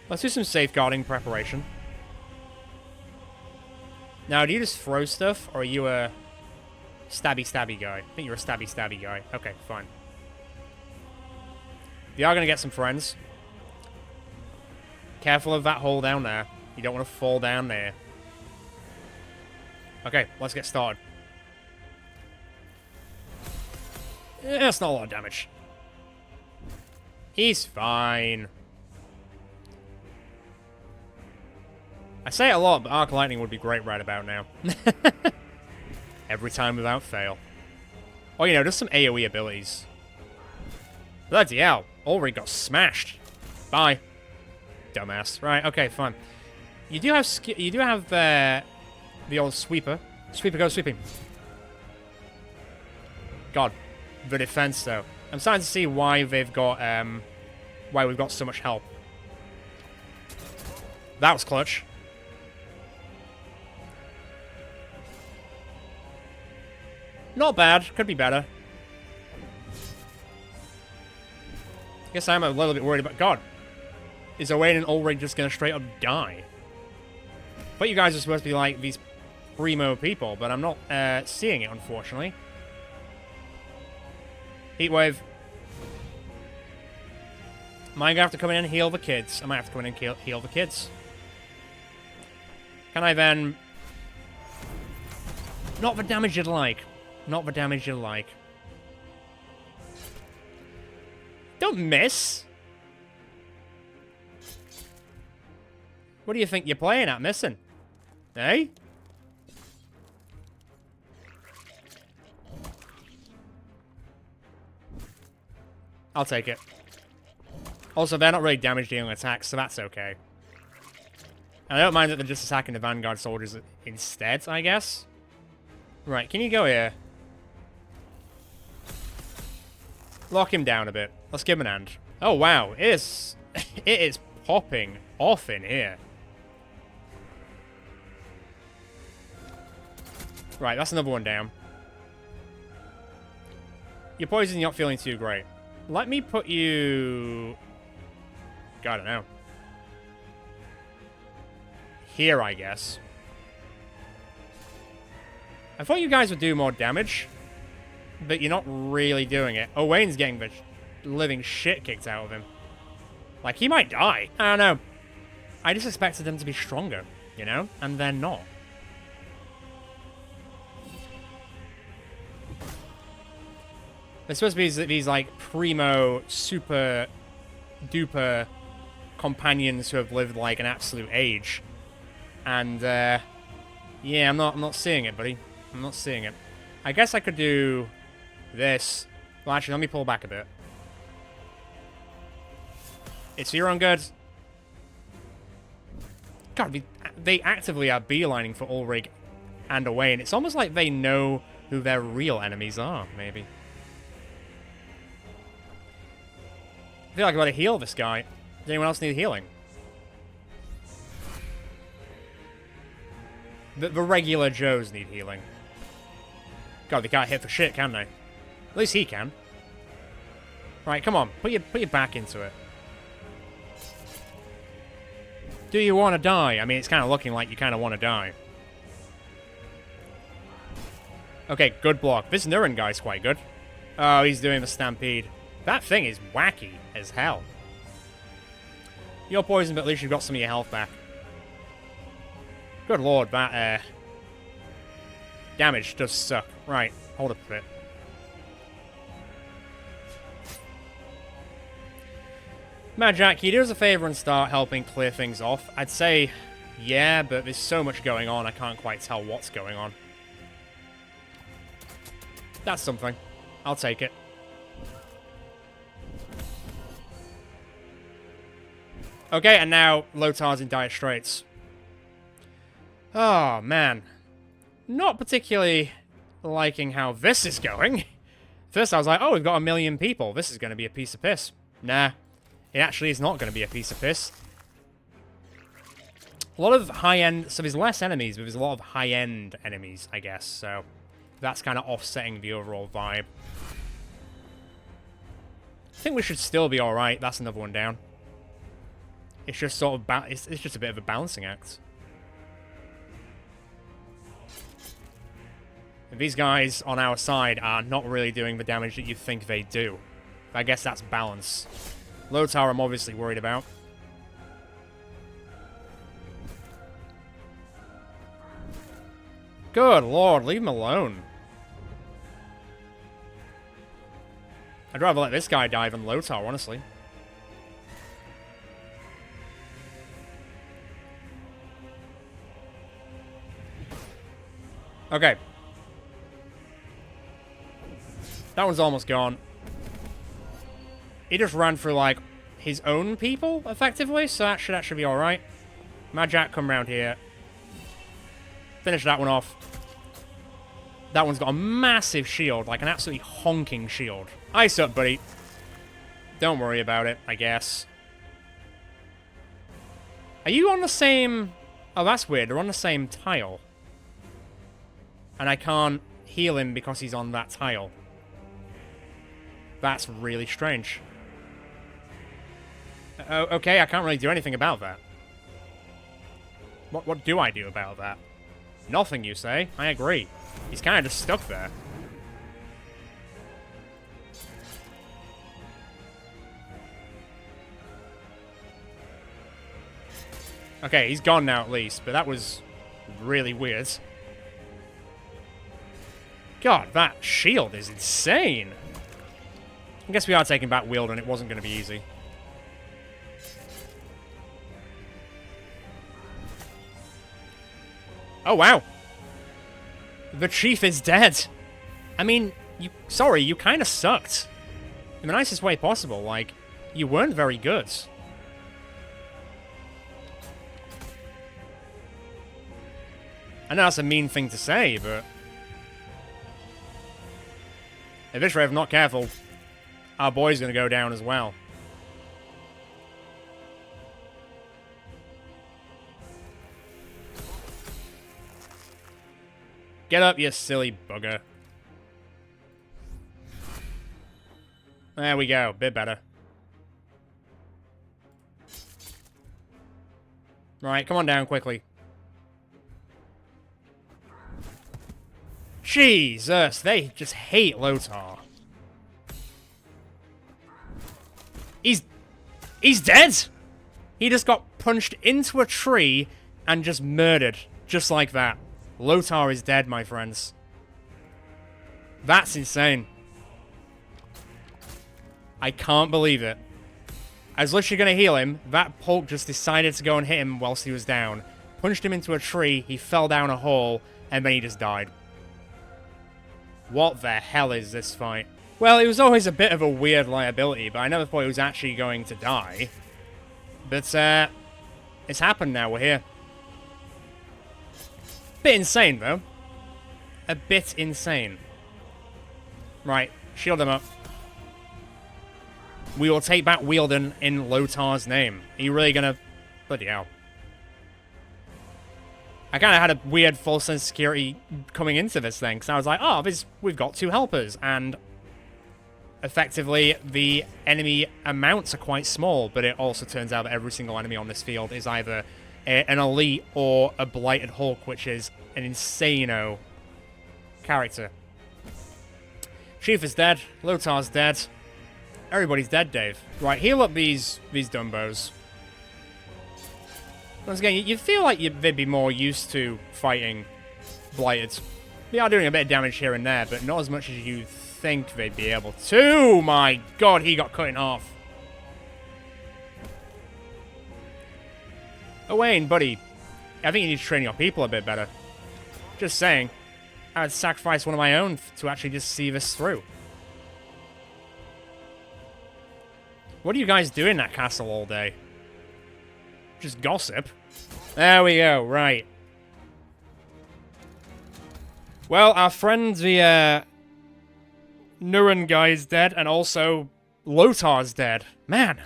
Let's do some safeguarding preparation. Now, do you just throw stuff, or are you a stabby-stabby guy? I think you're a stabby-stabby guy. Okay, fine. You are going to get some friends. Careful of that hole down there. You don't want to fall down there. Okay, let's get started. That's not a lot of damage. He's fine. I say it a lot, but Arc Lightning would be great right about now. Every time without fail. Oh, you know, just some AoE abilities. Bloody hell. Ulrich got smashed. Bye. Dumbass. Right, okay, fine. You do have the old sweeper. Sweeper goes sweeping. God. The defense, though. I'm starting to see why they've got, why we've got so much help. That was clutch. Not bad. Could be better. Guess I'm a little bit worried about... God. Is Owain and Ulrich just going to straight up die? But you guys are supposed to be like these primo people, but I'm not seeing it, unfortunately. Heatwave. Am I going to have to come in and heal the kids? I might have to come in and heal the kids. Can I then... Not the damage you'd like. Not the damage you'd like. Don't miss. What do you think you're playing at, missing? Eh? I'll take it. Also, they're not really damage-dealing attacks, so that's okay. And I don't mind that they're just attacking the Vanguard soldiers instead, I guess. Right, can you go here? Lock him down a bit. Let's give him an hand. Oh, wow. It is popping off in here. Right, that's another one down. Your poison, you're not feeling too great. Let me put you... God, I don't know. Here, I guess. I thought you guys would do more damage, but you're not really doing it. Owain's getting the living shit kicked out of him. Like, he might die. I don't know. I just expected them to be stronger, you know? And they're not. They're supposed to be these, like, primo, super duper companions who have lived, like, an absolute age. And, yeah, I'm not seeing it, buddy. I'm not seeing it. I guess I could do this. Well, actually, let me pull back a bit. It's your own good. God, they actively are beelining for Ulrich and Owain. It's almost like they know who their real enemies are, maybe. I feel like I've got to heal this guy. Does anyone else need healing? The regular Joes need healing. God, they can't hit for shit, can they? At least he can. Right, come on. Put your back into it. Do you want to die? I mean, it's kind of looking like you kind of want to die. Okay, good block. This Nurin guy's quite good. Oh, he's doing the Stampede. That thing is wacky as hell. You're poisoned, but at least you've got some of your health back. Good lord, that, damage does suck. Right, hold up a bit. Mad Jack, can you do us a favor and start helping clear things off? I'd say, yeah, but there's so much going on, I can't quite tell what's going on. That's something. I'll take it. Okay, and now Lotar's in dire straits. Oh, man. Not particularly liking how this is going. First I was like, oh, we've got 1 million people. This is going to be a piece of piss. Nah. It actually is not going to be a piece of piss. A lot of high-end... So there's less enemies, but there's a lot of high-end enemies, I guess. So that's kind of offsetting the overall vibe. I think we should still be alright. That's another one down. It's just sort of... It's just a bit of a balancing act. These guys on our side are not really doing the damage that you think they do. I guess that's balance. Lotar I'm obviously worried about. Good lord, leave him alone. I'd rather let this guy die than Lotar, honestly. Okay. That one's almost gone. He just ran through, like, his own people, effectively, so that should actually be alright. Mad Jack, come round here. Finish that one off. That one's got a massive shield, like an absolutely honking shield. Ice up, buddy. Don't worry about it, I guess. Are you on the same... Oh, that's weird. They're on the same tile. And I can't heal him because he's on that tile. That's really strange. Okay, I can't really do anything about that. What do I do about that? Nothing, you say? I agree. He's kind of just stuck there. Okay, he's gone now at least, but that was really weird. God, that shield is insane. I guess we are taking back Wealden. It wasn't going to be easy. Oh, wow. The chief is dead. I mean, sorry, you kind of sucked. In the nicest way possible. Like, you weren't very good. I know that's a mean thing to say, but... If Ishrev not careful, our boy's going to go down as well. Get up, you silly bugger. There we go. Bit better. Right, come on down quickly. Jesus, they just hate Lotar. He's dead! He just got punched into a tree and just murdered. Just like that. Lotar is dead, my friends. That's insane. I can't believe it. I was literally going to heal him. That Polk just decided to go and hit him whilst he was down. Punched him into a tree, he fell down a hole, and then he just died. What the hell is this fight? Well, it was always a bit of a weird liability, but I never thought he was actually going to die. But, it's happened now, we're here. Bit insane, though. A bit insane. Right, shield him up. We will take back Wealden in Lotar's name. Are you really gonna... Bloody hell. I kind of had a weird false sense of security coming into this thing, because I was like, oh, we've got 2 helpers, and effectively, the enemy amounts are quite small, but it also turns out that every single enemy on this field is either an elite or a blighted Hulk, which is an insane-o character. Chief is dead. Lotar's dead. Everybody's dead, Dave. Right, heal up these dumbos. Once again, you'd feel like they'd be more used to fighting blighted. They are doing a bit of damage here and there, but not as much as you think they'd be able to. My god, he got cut in half. Owain, buddy, I think you need to train your people a bit better. Just saying. I would sacrifice one of my own to actually just see this through. What do you guys do in that castle all day? Just gossip. There we go, right. Well, our friend, the, Nuren guy's dead, and also Lotar's dead. Man.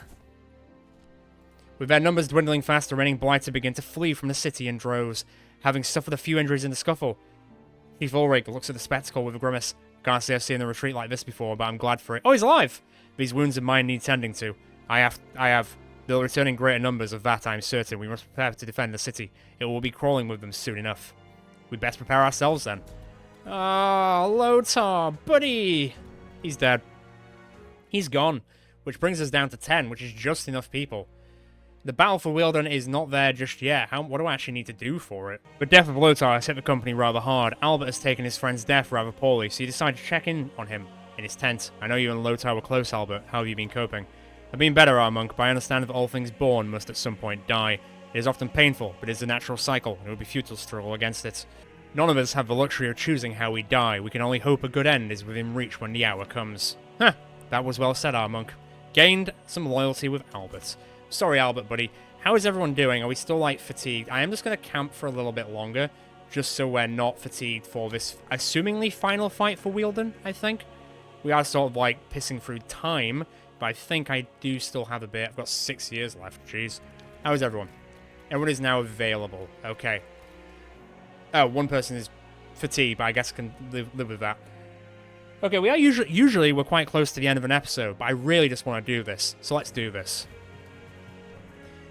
With their numbers dwindling fast, the remaining blighted begin to flee from the city in droves, having suffered a few injuries in the scuffle. Chief Ulrich looks at the spectacle with a grimace. Can't say I've seen a retreat like this before, but I'm glad for it. Oh, he's alive! These wounds of mine need tending to. I have. They'll return in greater numbers, of that I'm certain. We must prepare to defend the city. It will be crawling with them soon enough. We'd best prepare ourselves then. Ah, Lotar, buddy! He's dead. He's gone, which brings us down to 10, which is just enough people. The battle for Wealden is not there just yet. What do I actually need to do for it? The death of Lotar has hit the company rather hard. Albert has taken his friend's death rather poorly, so you decide to check in on him in his tent. I know you and Lotar were close, Albert. How have you been coping? I've been better, our monk, but I understand that all things born must at some point die. It is often painful, but it is a natural cycle, and it would be futile to struggle against it. None of us have the luxury of choosing how we die. We can only hope a good end is within reach when the hour comes. Huh, that was well said, our monk. Gained some loyalty with Albert. Sorry, Albert, buddy. How is everyone doing? Are we still, like, fatigued? I am just going to camp for a little bit longer, just so we're not fatigued for this, assumingly, final fight for Wealden, I think. We are sort of, like, pissing through time, but I think I do still have a bit. I've got 6 years left, jeez. How is everyone? Everyone is now available. Okay. Oh, one person is fatigued, but I guess I can live with that. Okay, we are usually we're quite close to the end of an episode, but I really just want to do this, so let's do this.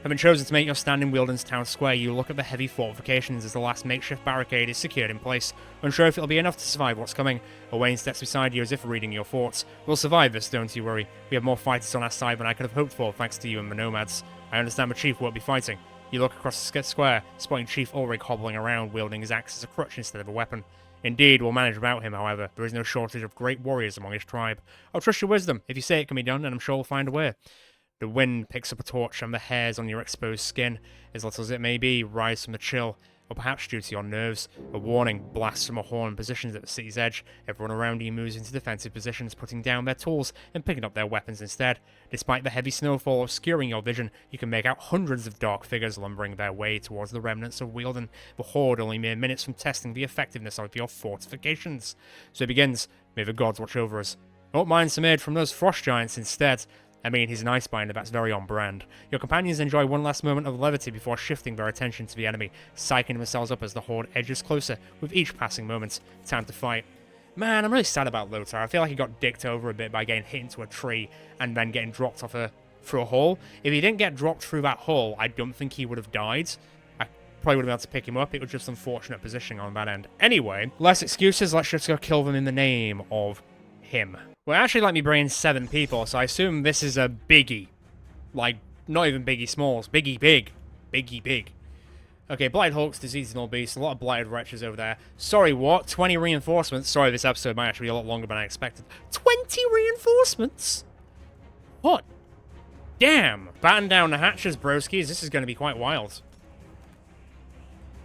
Having chosen to make your stand in Wealden's town square, you look at the heavy fortifications as the last makeshift barricade is secured in place. Unsure if it'll be enough to survive what's coming, Owain steps beside you as if reading your thoughts. We'll survive this, don't you worry. We have more fighters on our side than I could have hoped for, thanks to you and the nomads. I understand the chief won't be fighting. You look across the square, spotting Chief Ulrich hobbling around, wielding his axe as a crutch instead of a weapon. Indeed, we'll manage without him, however. There is no shortage of great warriors among his tribe. I'll trust your wisdom. If you say it can be done, and I'm sure we'll find a way. The wind picks up a torch and the hairs on your exposed skin, as little as it may be, rise from the chill, or perhaps due to your nerves. A warning blasts from a horn positioned at the city's edge. Everyone around you moves into defensive positions, putting down their tools and picking up their weapons instead. Despite the heavy snowfall obscuring your vision, you can make out hundreds of dark figures lumbering their way towards the remnants of Wealden, the horde only mere minutes from testing the effectiveness of your fortifications. So it begins. May the gods watch over us. I won't mind some aid from those frost giants instead. I mean, he's an icebinder, that's very on brand. Your companions enjoy one last moment of levity before shifting their attention to the enemy, psyching themselves up as the horde edges closer with each passing moment. Time to fight. Man, I'm really sad about Lotar. I feel like he got dicked over a bit by getting hit into a tree and then getting dropped off through a hole. If he didn't get dropped through that hole, I don't think he would have died. I probably would have been able to pick him up. It was just unfortunate positioning on that end. Anyway, less excuses. Let's just go kill them in the name of him. Well, actually let me bring in 7 people, so I assume this is a biggie. Like, not even Biggie Smalls. Biggie Big. Biggie Big. Okay, Blighted Hulks, Diseased and All Beasts, a lot of Blighted Wretches over there. Sorry, what? 20 reinforcements? Sorry, this episode might actually be a lot longer than I expected. 20 reinforcements? What? Damn. Batten down the hatches, broskies. This is going to be quite wild.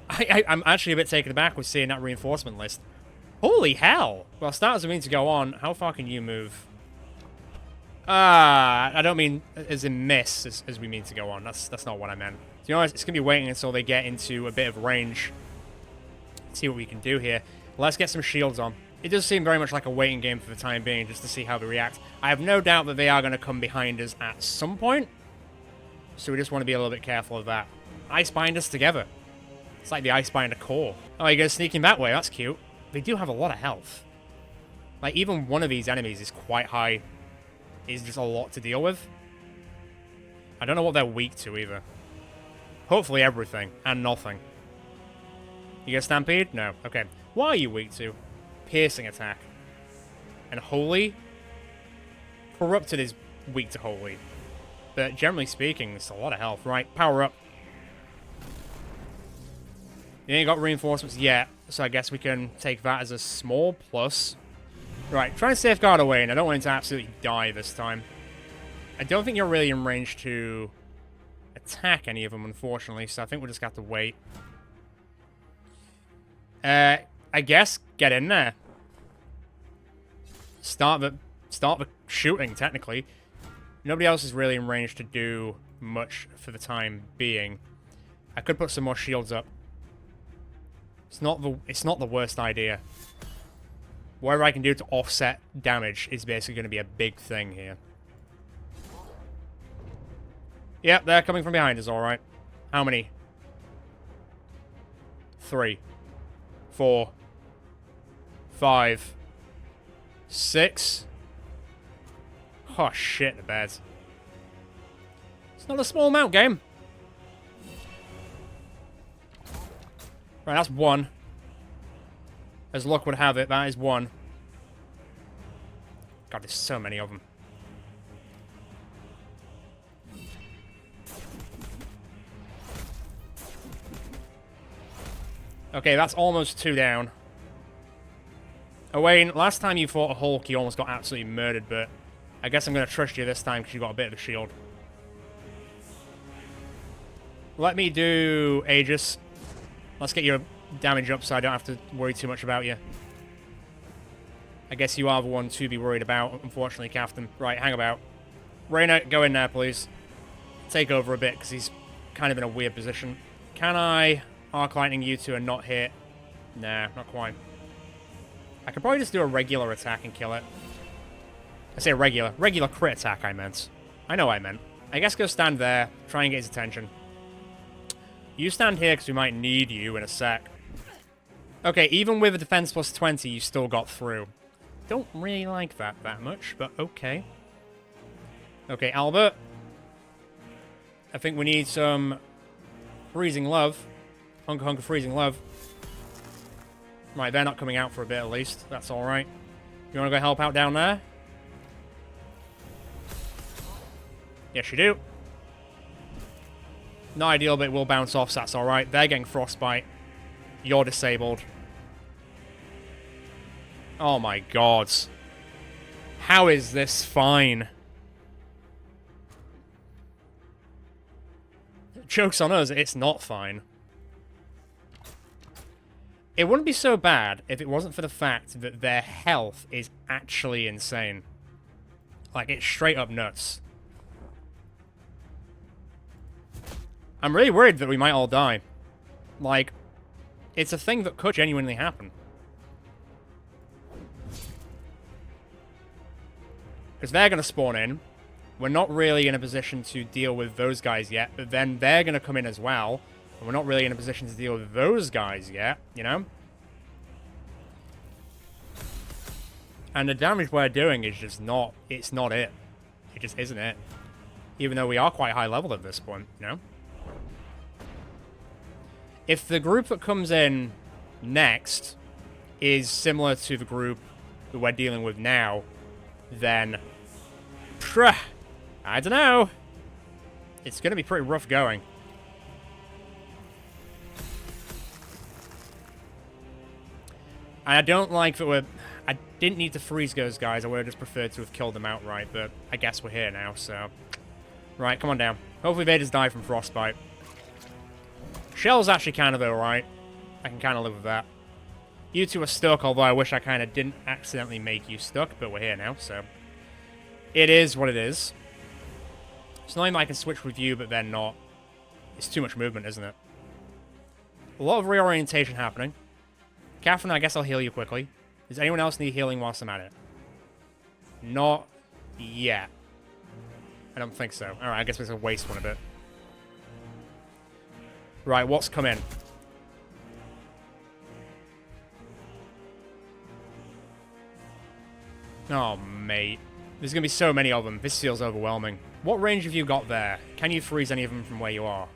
I'm actually a bit taken aback with seeing that reinforcement list. Holy hell! Well, start as we mean to go on. How far can you move? I don't mean as in miss as we mean to go on. That's not what I meant. To be honest, it's going to be waiting until they get into a bit of range. See what we can do here. Let's get some shields on. It does seem very much like a waiting game for the time being, just to see how they react. I have no doubt that they are going to come behind us at some point. So we just want to be a little bit careful of that. Icebind us together. It's like the Icebinder core. Oh, you guys sneaking that way. That's cute. They do have a lot of health. Like, even one of these enemies is quite high is just a lot to deal with. I don't know what they're weak to either. Hopefully everything and nothing. You get Stampede? No. Okay. What are you weak to? Piercing attack. And Holy? Corrupted is weak to Holy. But generally speaking, it's a lot of health. Right, power up. You ain't got reinforcements yet, so I guess we can take that as a small plus. Right, try and safeguard away, and I don't want him to absolutely die this time. I don't think you're really in range to attack any of them, unfortunately, so I think we'll just have to wait. I guess get in there. Start the shooting, technically. Nobody else is really in range to do much for the time being. I could put some more shields up. It's not the worst idea. Whatever I can do to offset damage is basically going to be a big thing here. Yep, they're coming from behind us, alright. How many? 3, 4, 5, 6. Oh shit, the beds. It's not a small amount, game. Right, that's 1. As luck would have it, that is 1. God, there's so many of them. Okay, that's almost 2 down. Owain, last time you fought a Hulk, you almost got absolutely murdered, but I guess I'm going to trust you this time because you got a bit of a shield. Let me do Aegis. Let's get your damage up so I don't have to worry too much about you. I guess you are the one to be worried about, unfortunately, Captain. Right, hang about. Reyna, go in there, please. Take over a bit, because he's kind of in a weird position. Can I Arc Lightning you two and not hit? Nah, not quite. I could probably just do a regular attack and kill it. I say regular. Regular crit attack, I meant. I know what I meant. I guess go stand there, try and get his attention. You stand here, because we might need you in a sec. Okay, even with a defense plus 20, you still got through. Don't really like that much, but okay. Okay, Albert. I think we need some freezing love. Hunker, freezing love. Right, they're not coming out for a bit at least. That's alright. You want to go help out down there? Yes, you do. Not ideal, but it will bounce off, so that's alright. They're getting frostbite. You're disabled. Oh my god. How is this fine? Joke's on us, it's not fine. It wouldn't be so bad if it wasn't for the fact that their health is actually insane. Like, it's straight up nuts. I'm really worried that we might all die. Like, it's a thing that could genuinely happen. Because they're going to spawn in. We're not really in a position to deal with those guys yet, but then they're going to come in as well. And we're not really in a position to deal with those guys yet, you know? And the damage we're doing is just not, it's not it. It just isn't it. Even though we are quite high level at this point, you know? If the group that comes in next is similar to the group that we're dealing with now, then I don't know. It's going to be pretty rough going. And I don't like that we're... I didn't need to freeze those guys. I would have just preferred to have killed them outright, but I guess we're here now, so... Right, come on down. Hopefully they just die from frostbite. Shell's actually kind of alright. I can kind of live with that. You two are stuck, although I wish I kind of didn't accidentally make you stuck, but we're here now, so... It is what it is. It's not even I can switch with you, but then not. It's too much movement, isn't it? A lot of reorientation happening. Catherine, I guess I'll heal you quickly. Does anyone else need healing whilst I'm at it? Not yet. I don't think so. Alright, I guess we're going to waste one a bit. Right, what's come in? Oh, mate. There's going to be so many of them. This feels overwhelming. What range have you got there? Can you freeze any of them from where you are?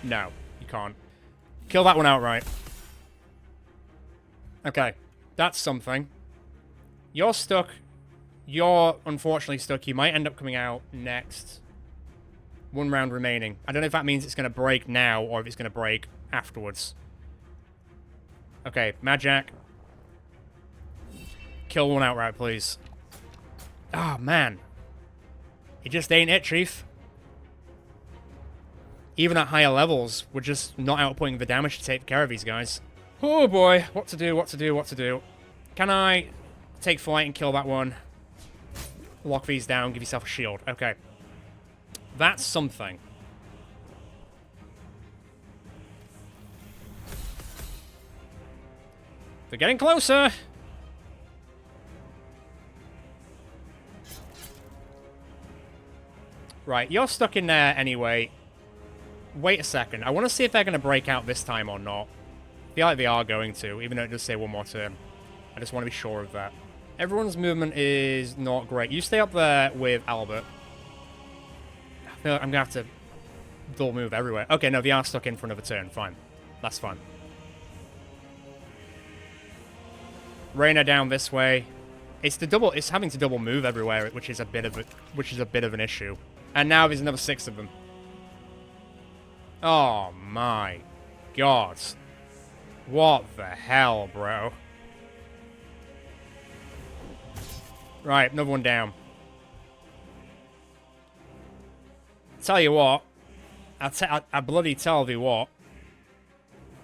No, you can't. Kill that one outright. Okay, that's something. You're stuck. You're unfortunately stuck. You might end up coming out next. 1 round remaining. I don't know if that means it's going to break now or if it's going to break afterwards. Okay, Majak. Kill one outright, please. Oh, man. It just ain't it, Chief. Even at higher levels, we're just not outputting the damage to take care of these guys. Oh, boy. What to do, what to do, what to do. Can I take flight and kill that one? Lock these down, give yourself a shield. Okay. That's something. They're getting closer! Right, you're stuck in there anyway. Wait a second. I want to see if they're going to break out this time or not. I feel like they are going to, even though it does say 1 more turn. I just want to be sure of that. Everyone's movement is not great. You stay up there with Albert. I feel like I'm going to have to dual move everywhere. Okay, no, they are stuck in for another turn. Fine. That's fine. Reyna down this way. It's having to double move everywhere, which is a bit of an issue. And now there's another 6 of them. Oh my god. What the hell, bro? Right, another one down. Tell you what. I bloody tell you what.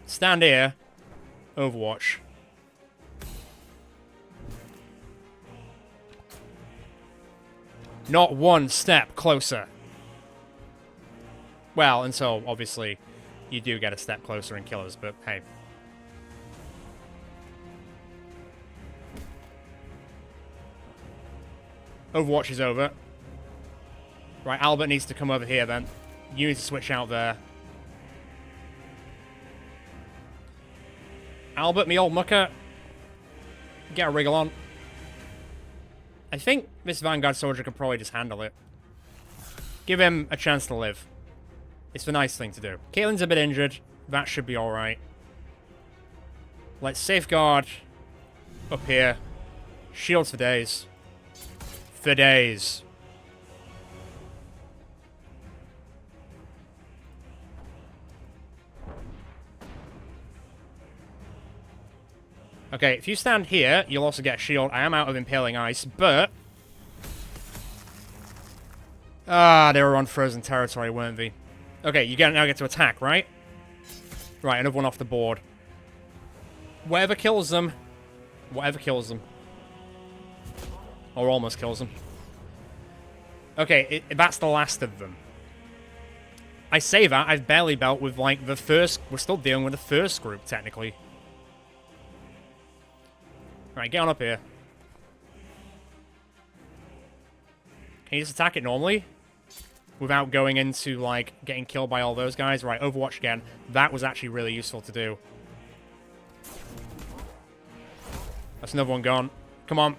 Stand here. Overwatch. Not 1 step closer. Well, until, obviously, you do get a step closer and kill us, but hey. Overwatch is over. Right, Albert needs to come over here then. You need to switch out there. Albert, me old mucker. Get a wriggle on. I think this Vanguard soldier can probably just handle it. Give him a chance to live. It's the nice thing to do. Caitlin's a bit injured. That should be alright. Let's safeguard up here. Shields for days. For days. Okay, if you stand here, you'll also get a shield. I am out of Impaling Ice, but... Ah, they were on frozen territory, weren't they? Okay, you now get to attack, right? Right, another one off the board. Whatever kills them. Whatever kills them. Or almost kills them. Okay, that's the last of them. I say that, I've barely dealt with, like, the first... We're still dealing with the first group, technically. Right, get on up here. Can you just attack it normally? Without going into, like, getting killed by all those guys? Right, Overwatch again. That was actually really useful to do. That's another one gone. Come on.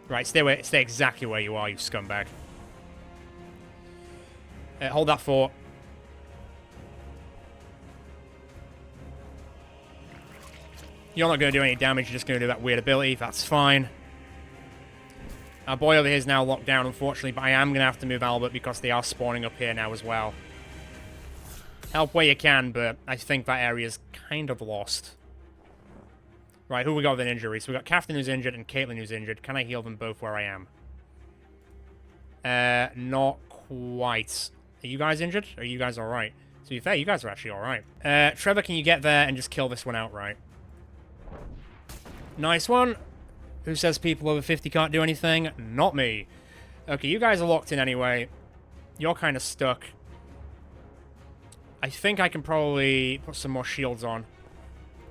Right, stay exactly where you are, you scumbag. Hold that fort. You're not going to do any damage, you're just going to do that weird ability. That's fine. Our boy over here is now locked down, unfortunately, but I am going to have to move Albert because they are spawning up here now as well. Help where you can, but I think that area is kind of lost. Right, who we got with an injury? So we got Catherine who's injured and Caitlin who's injured. Can I heal them both where I am? Not quite. Are you guys injured? Or are you guys alright? To be fair, you guys are actually alright. Trevor, can you get there and just kill this one outright? Nice one. Who says people over 50 can't do anything? Not me. Okay, you guys are locked in anyway. You're kind of stuck. I think I can probably put some more shields on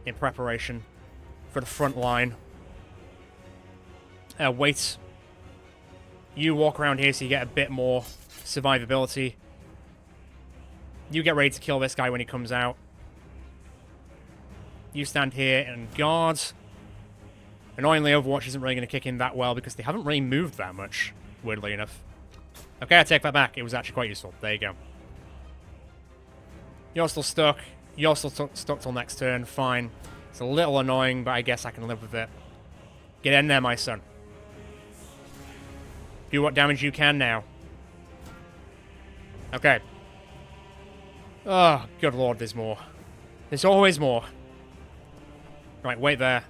in preparation for the front line. Wait. You walk around here so you get a bit more survivability. You get ready to kill this guy when he comes out. You stand here and guard. Annoyingly, Overwatch isn't really going to kick in that well because they haven't really moved that much, weirdly enough. Okay, I take that back. It was actually quite useful. There you go. You're still stuck. You're still stuck till next turn. Fine. It's a little annoying, but I guess I can live with it. Get in there, my son. Do what damage you can now. Okay. Oh, good lord, there's more. There's always more. Right, wait there.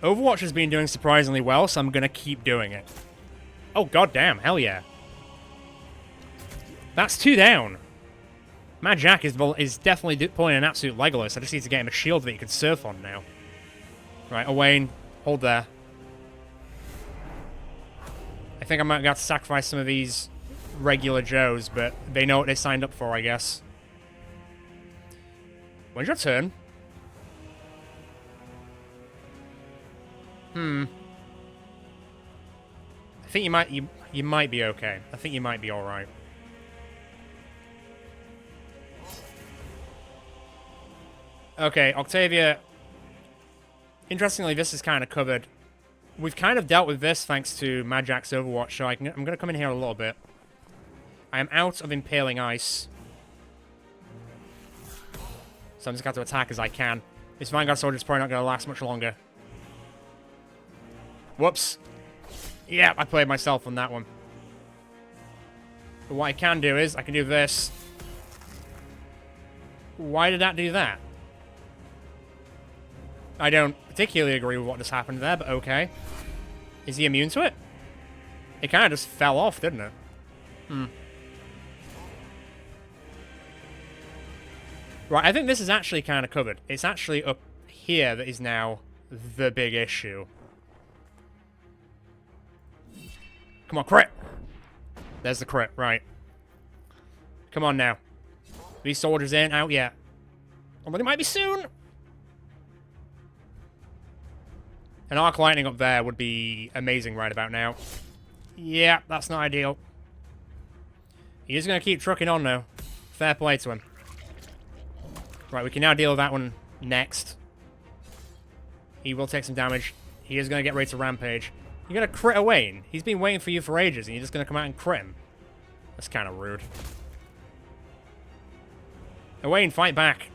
Overwatch has been doing surprisingly well, so I'm gonna keep doing it. Oh, goddamn, hell yeah. That's 2 down. Mad Jack is definitely pulling an absolute Legolas. I just need to get him a shield that he can surf on now. Right, Owain, hold there. I think I might have to sacrifice some of these regular Joes, but they know what they signed up for, I guess. When's your turn? I think you might be okay. I think you might be alright. Okay, Octavia. Interestingly, this is kind of covered. We've kind of dealt with this thanks to Mad Jack's Overwatch, so I'm going to come in here a little bit. I am out of Impaling Ice. So I'm just going to have to attack as I can. This Vanguard Soldier's probably not going to last much longer. Whoops. Yeah, I played myself on that one. But what I can do is, I can do this. Why did that do that? I don't particularly agree with what just happened there, but okay. Is he immune to it? It kind of just fell off, didn't it? Right, I think this is actually kind of covered. It's actually up here that is now the big issue. Come on, crit! There's the crit, right. Come on now. These soldiers ain't out yet. Although they might be soon! An arc lightning up there would be amazing right about now. Yeah, that's not ideal. He is going to keep trucking on, though. Fair play to him. Right, we can now deal with that one next. He will take some damage. He is going to get ready to rampage. You're going to crit Owain. He's been waiting for you for ages, and you're just going to come out and crit him. That's kind of rude. Owain, fight back.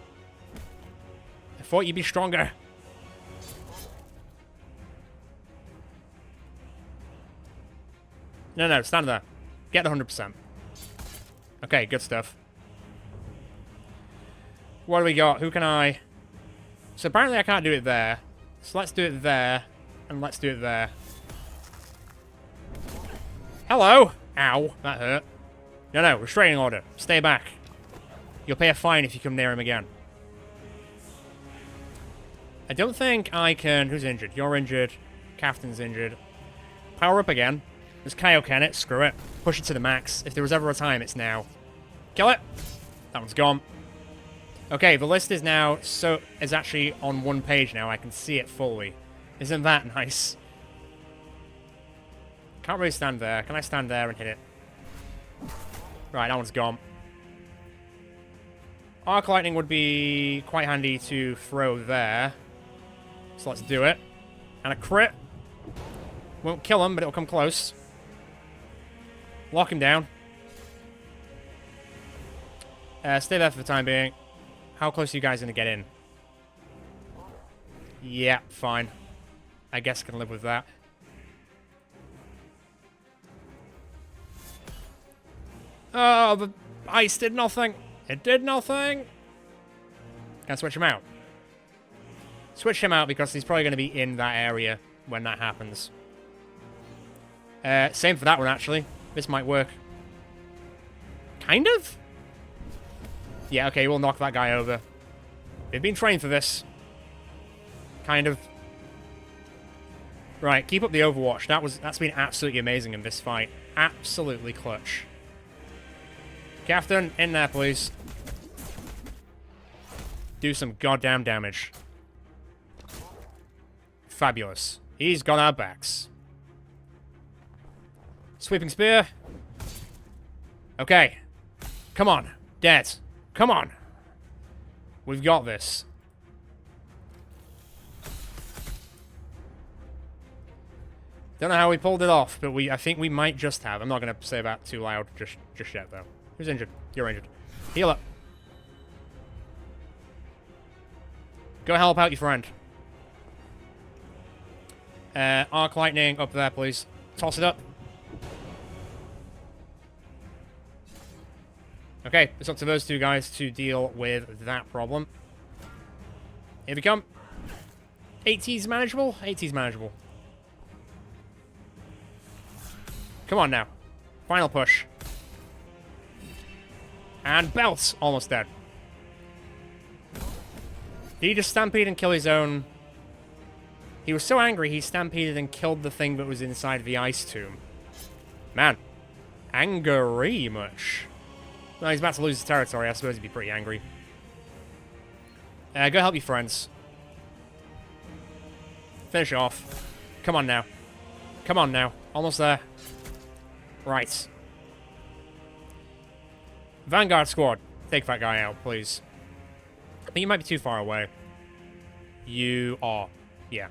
I thought you'd be stronger. No, stand there. Get the 100%. Okay, good stuff. What do we got? Who can I... So apparently I can't do it there. So let's do it there. And let's do it there. Hello! Ow, that hurt. No, restraining order. Stay back. You'll pay a fine if you come near him again. I don't think I can... Who's injured? You're injured. Captain's injured. Power up again. There's Kaioken it. Screw it. Push it to the max. If there was ever a time, it's now. Kill it. That one's gone. Okay, the list is now is actually on one page now. I can see it fully. Isn't that nice? Can't really stand there. Can I stand there and hit it? Right, that one's gone. Arc Lightning would be quite handy to throw there. So let's do it. And a crit. Won't kill him, but it'll come close. Lock him down. Stay there for the time being. How close are you guys going to get in? Yeah, fine. I guess I can live with that. Oh, the ice did nothing. It did nothing. Can I switch him out? Switch him out because he's probably going to be in that area when that happens. Same for that one, actually. This might work. Kind of? Yeah, okay, we'll knock that guy over. They've been trained for this. Kind of. Right, keep up the Overwatch. That's been absolutely amazing in this fight. Absolutely clutch. Captain, in there, please. Do some goddamn damage. Fabulous. He's got our backs. Sweeping Spear. Okay. Come on. Dead. Come on. We've got this. Don't know how we pulled it off, but I think we might just have. I'm not going to say that too loud just yet, though. Who's injured? You're injured. Heal up. Go help out your friend. Arc lightning up there, please. Toss it up. Okay, it's up to those two guys to deal with that problem. Here we come. 80's manageable? 80's manageable. Come on now. Final push. And Belt's almost dead. Did he just stampede and kill his own? He was so angry he stampeded and killed the thing that was inside the ice tomb. Man. Angry much. Well, he's about to lose his territory. I suppose he'd be pretty angry. Go help your friends. Finish it off. Come on now. Come on now. Almost there. Right. Vanguard squad. Take that guy out, please. I think you might be too far away. You are. Yeah.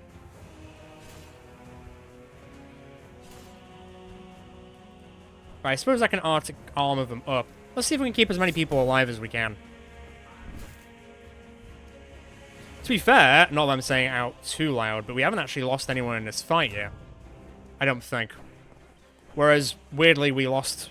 Right, I suppose I can armor them up. Let's see if we can keep as many people alive as we can. To be fair, not that I'm saying it out too loud, but we haven't actually lost anyone in this fight yet. I don't think. Whereas, weirdly, we lost,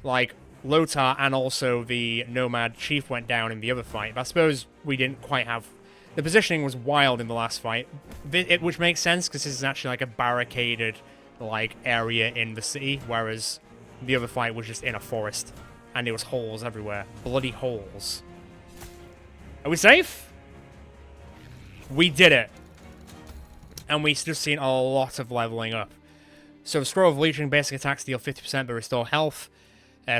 like, Lothar and also the Nomad Chief went down in the other fight. But I suppose we didn't quite have... The positioning was wild in the last fight, which makes sense, because this is actually, like, a barricaded, like, area in the city, whereas the other fight was just in a forest, and there was holes everywhere. Bloody holes. Are we safe? We did it. And we've just seen a lot of leveling up. So the Scroll of Leeching, basic attacks deal 50% but restore health.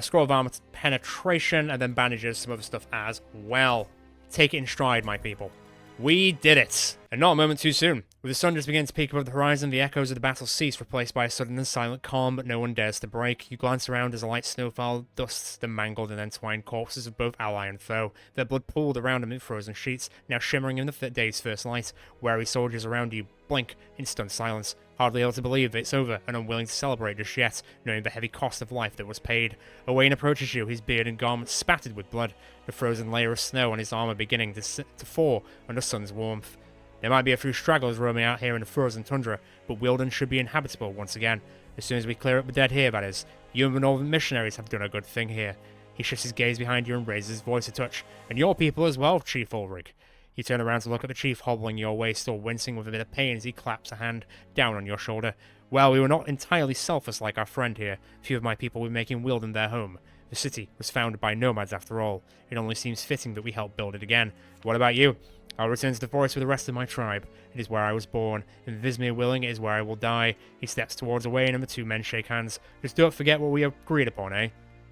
Scroll of Armor penetration, and then bandages, some other stuff as well. Take it in stride, my people. We did it! And not a moment too soon. With the sun just beginning to peak above the horizon, the echoes of the battle cease, replaced by a sudden and silent calm that no one dares to break. You glance around as a light snowfall dusts the mangled and entwined corpses of both ally and foe, their blood pooled around them in frozen sheets, now shimmering in the day's first light. Wary soldiers around you blink in stunned silence, hardly able to believe that it's over and unwilling to celebrate just yet, knowing the heavy cost of life that was paid. Owain approaches you, his beard and garments spattered with blood, the frozen layer of snow on his armor beginning to thaw under sun's warmth. There might be a few stragglers roaming out here in the frozen tundra, but Wealden should be inhabitable once again. As soon as we clear up the dead here, that is. You and the Northern Missionaries have done a good thing here. He shifts his gaze behind you and raises his voice a touch. And your people as well, Chief Ulrich. You turn around to look at the chief hobbling your way, still wincing with a bit of pain as he claps a hand down on your shoulder. Well, we were not entirely selfless like our friend here. Few of my people were making Wealden their home. The city was founded by nomads after all. It only seems fitting that we help build it again. What about you? I'll return to the forest with the rest of my tribe. It is where I was born, and Vismir willing, it is where I will die. He steps towards Owain and the two men shake hands. Just don't forget what we agreed upon, eh?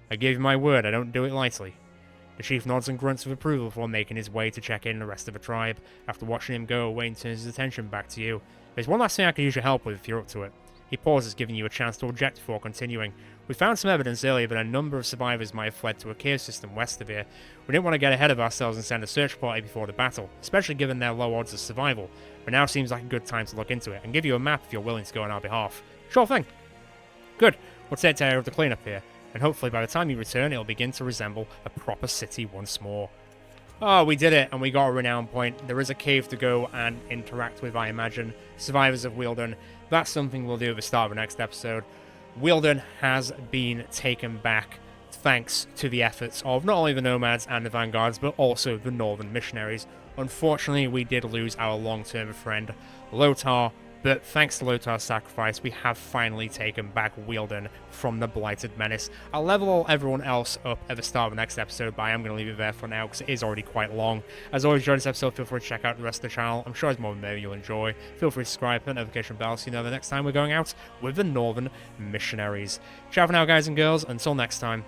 I gave you my word, I don't do it lightly. The chief nods and grunts with approval before making his way to check in the rest of the tribe. After watching him go, Owain turns his attention back to you. There's one last thing I could use your help with if you're up to it. He pauses, giving you a chance to object before continuing. We found some evidence earlier that a number of survivors might have fled to a cave system west of here. We didn't want to get ahead of ourselves and send a search party before the battle, especially given their low odds of survival, but now seems like a good time to look into it, and give you a map if you're willing to go on our behalf. Sure thing. Good. We'll take care of the cleanup here, and hopefully by the time you return it'll begin to resemble a proper city once more. Oh, we did it, and we got a renown point. There is a cave to go and interact with, I imagine. Survivors of Wealden. That's something we'll do at the start of the next episode. Wealden has been taken back thanks to the efforts of not only the Nomads and the Vanguards, but also the Northern Missionaries. Unfortunately, we did lose our long-term friend, Lothar, but thanks to Lothar's sacrifice, we have finally taken back Wealden from the Blighted Menace. I'll level everyone else up at the start of the next episode, but I am going to leave it there for now because it is already quite long. As always, enjoyed this episode, feel free to check out the rest of the channel. I'm sure there's more than there you'll enjoy. Feel free to subscribe, hit notification bell so you know the next time we're going out with the Northern Missionaries. Ciao for now, guys and girls. Until next time.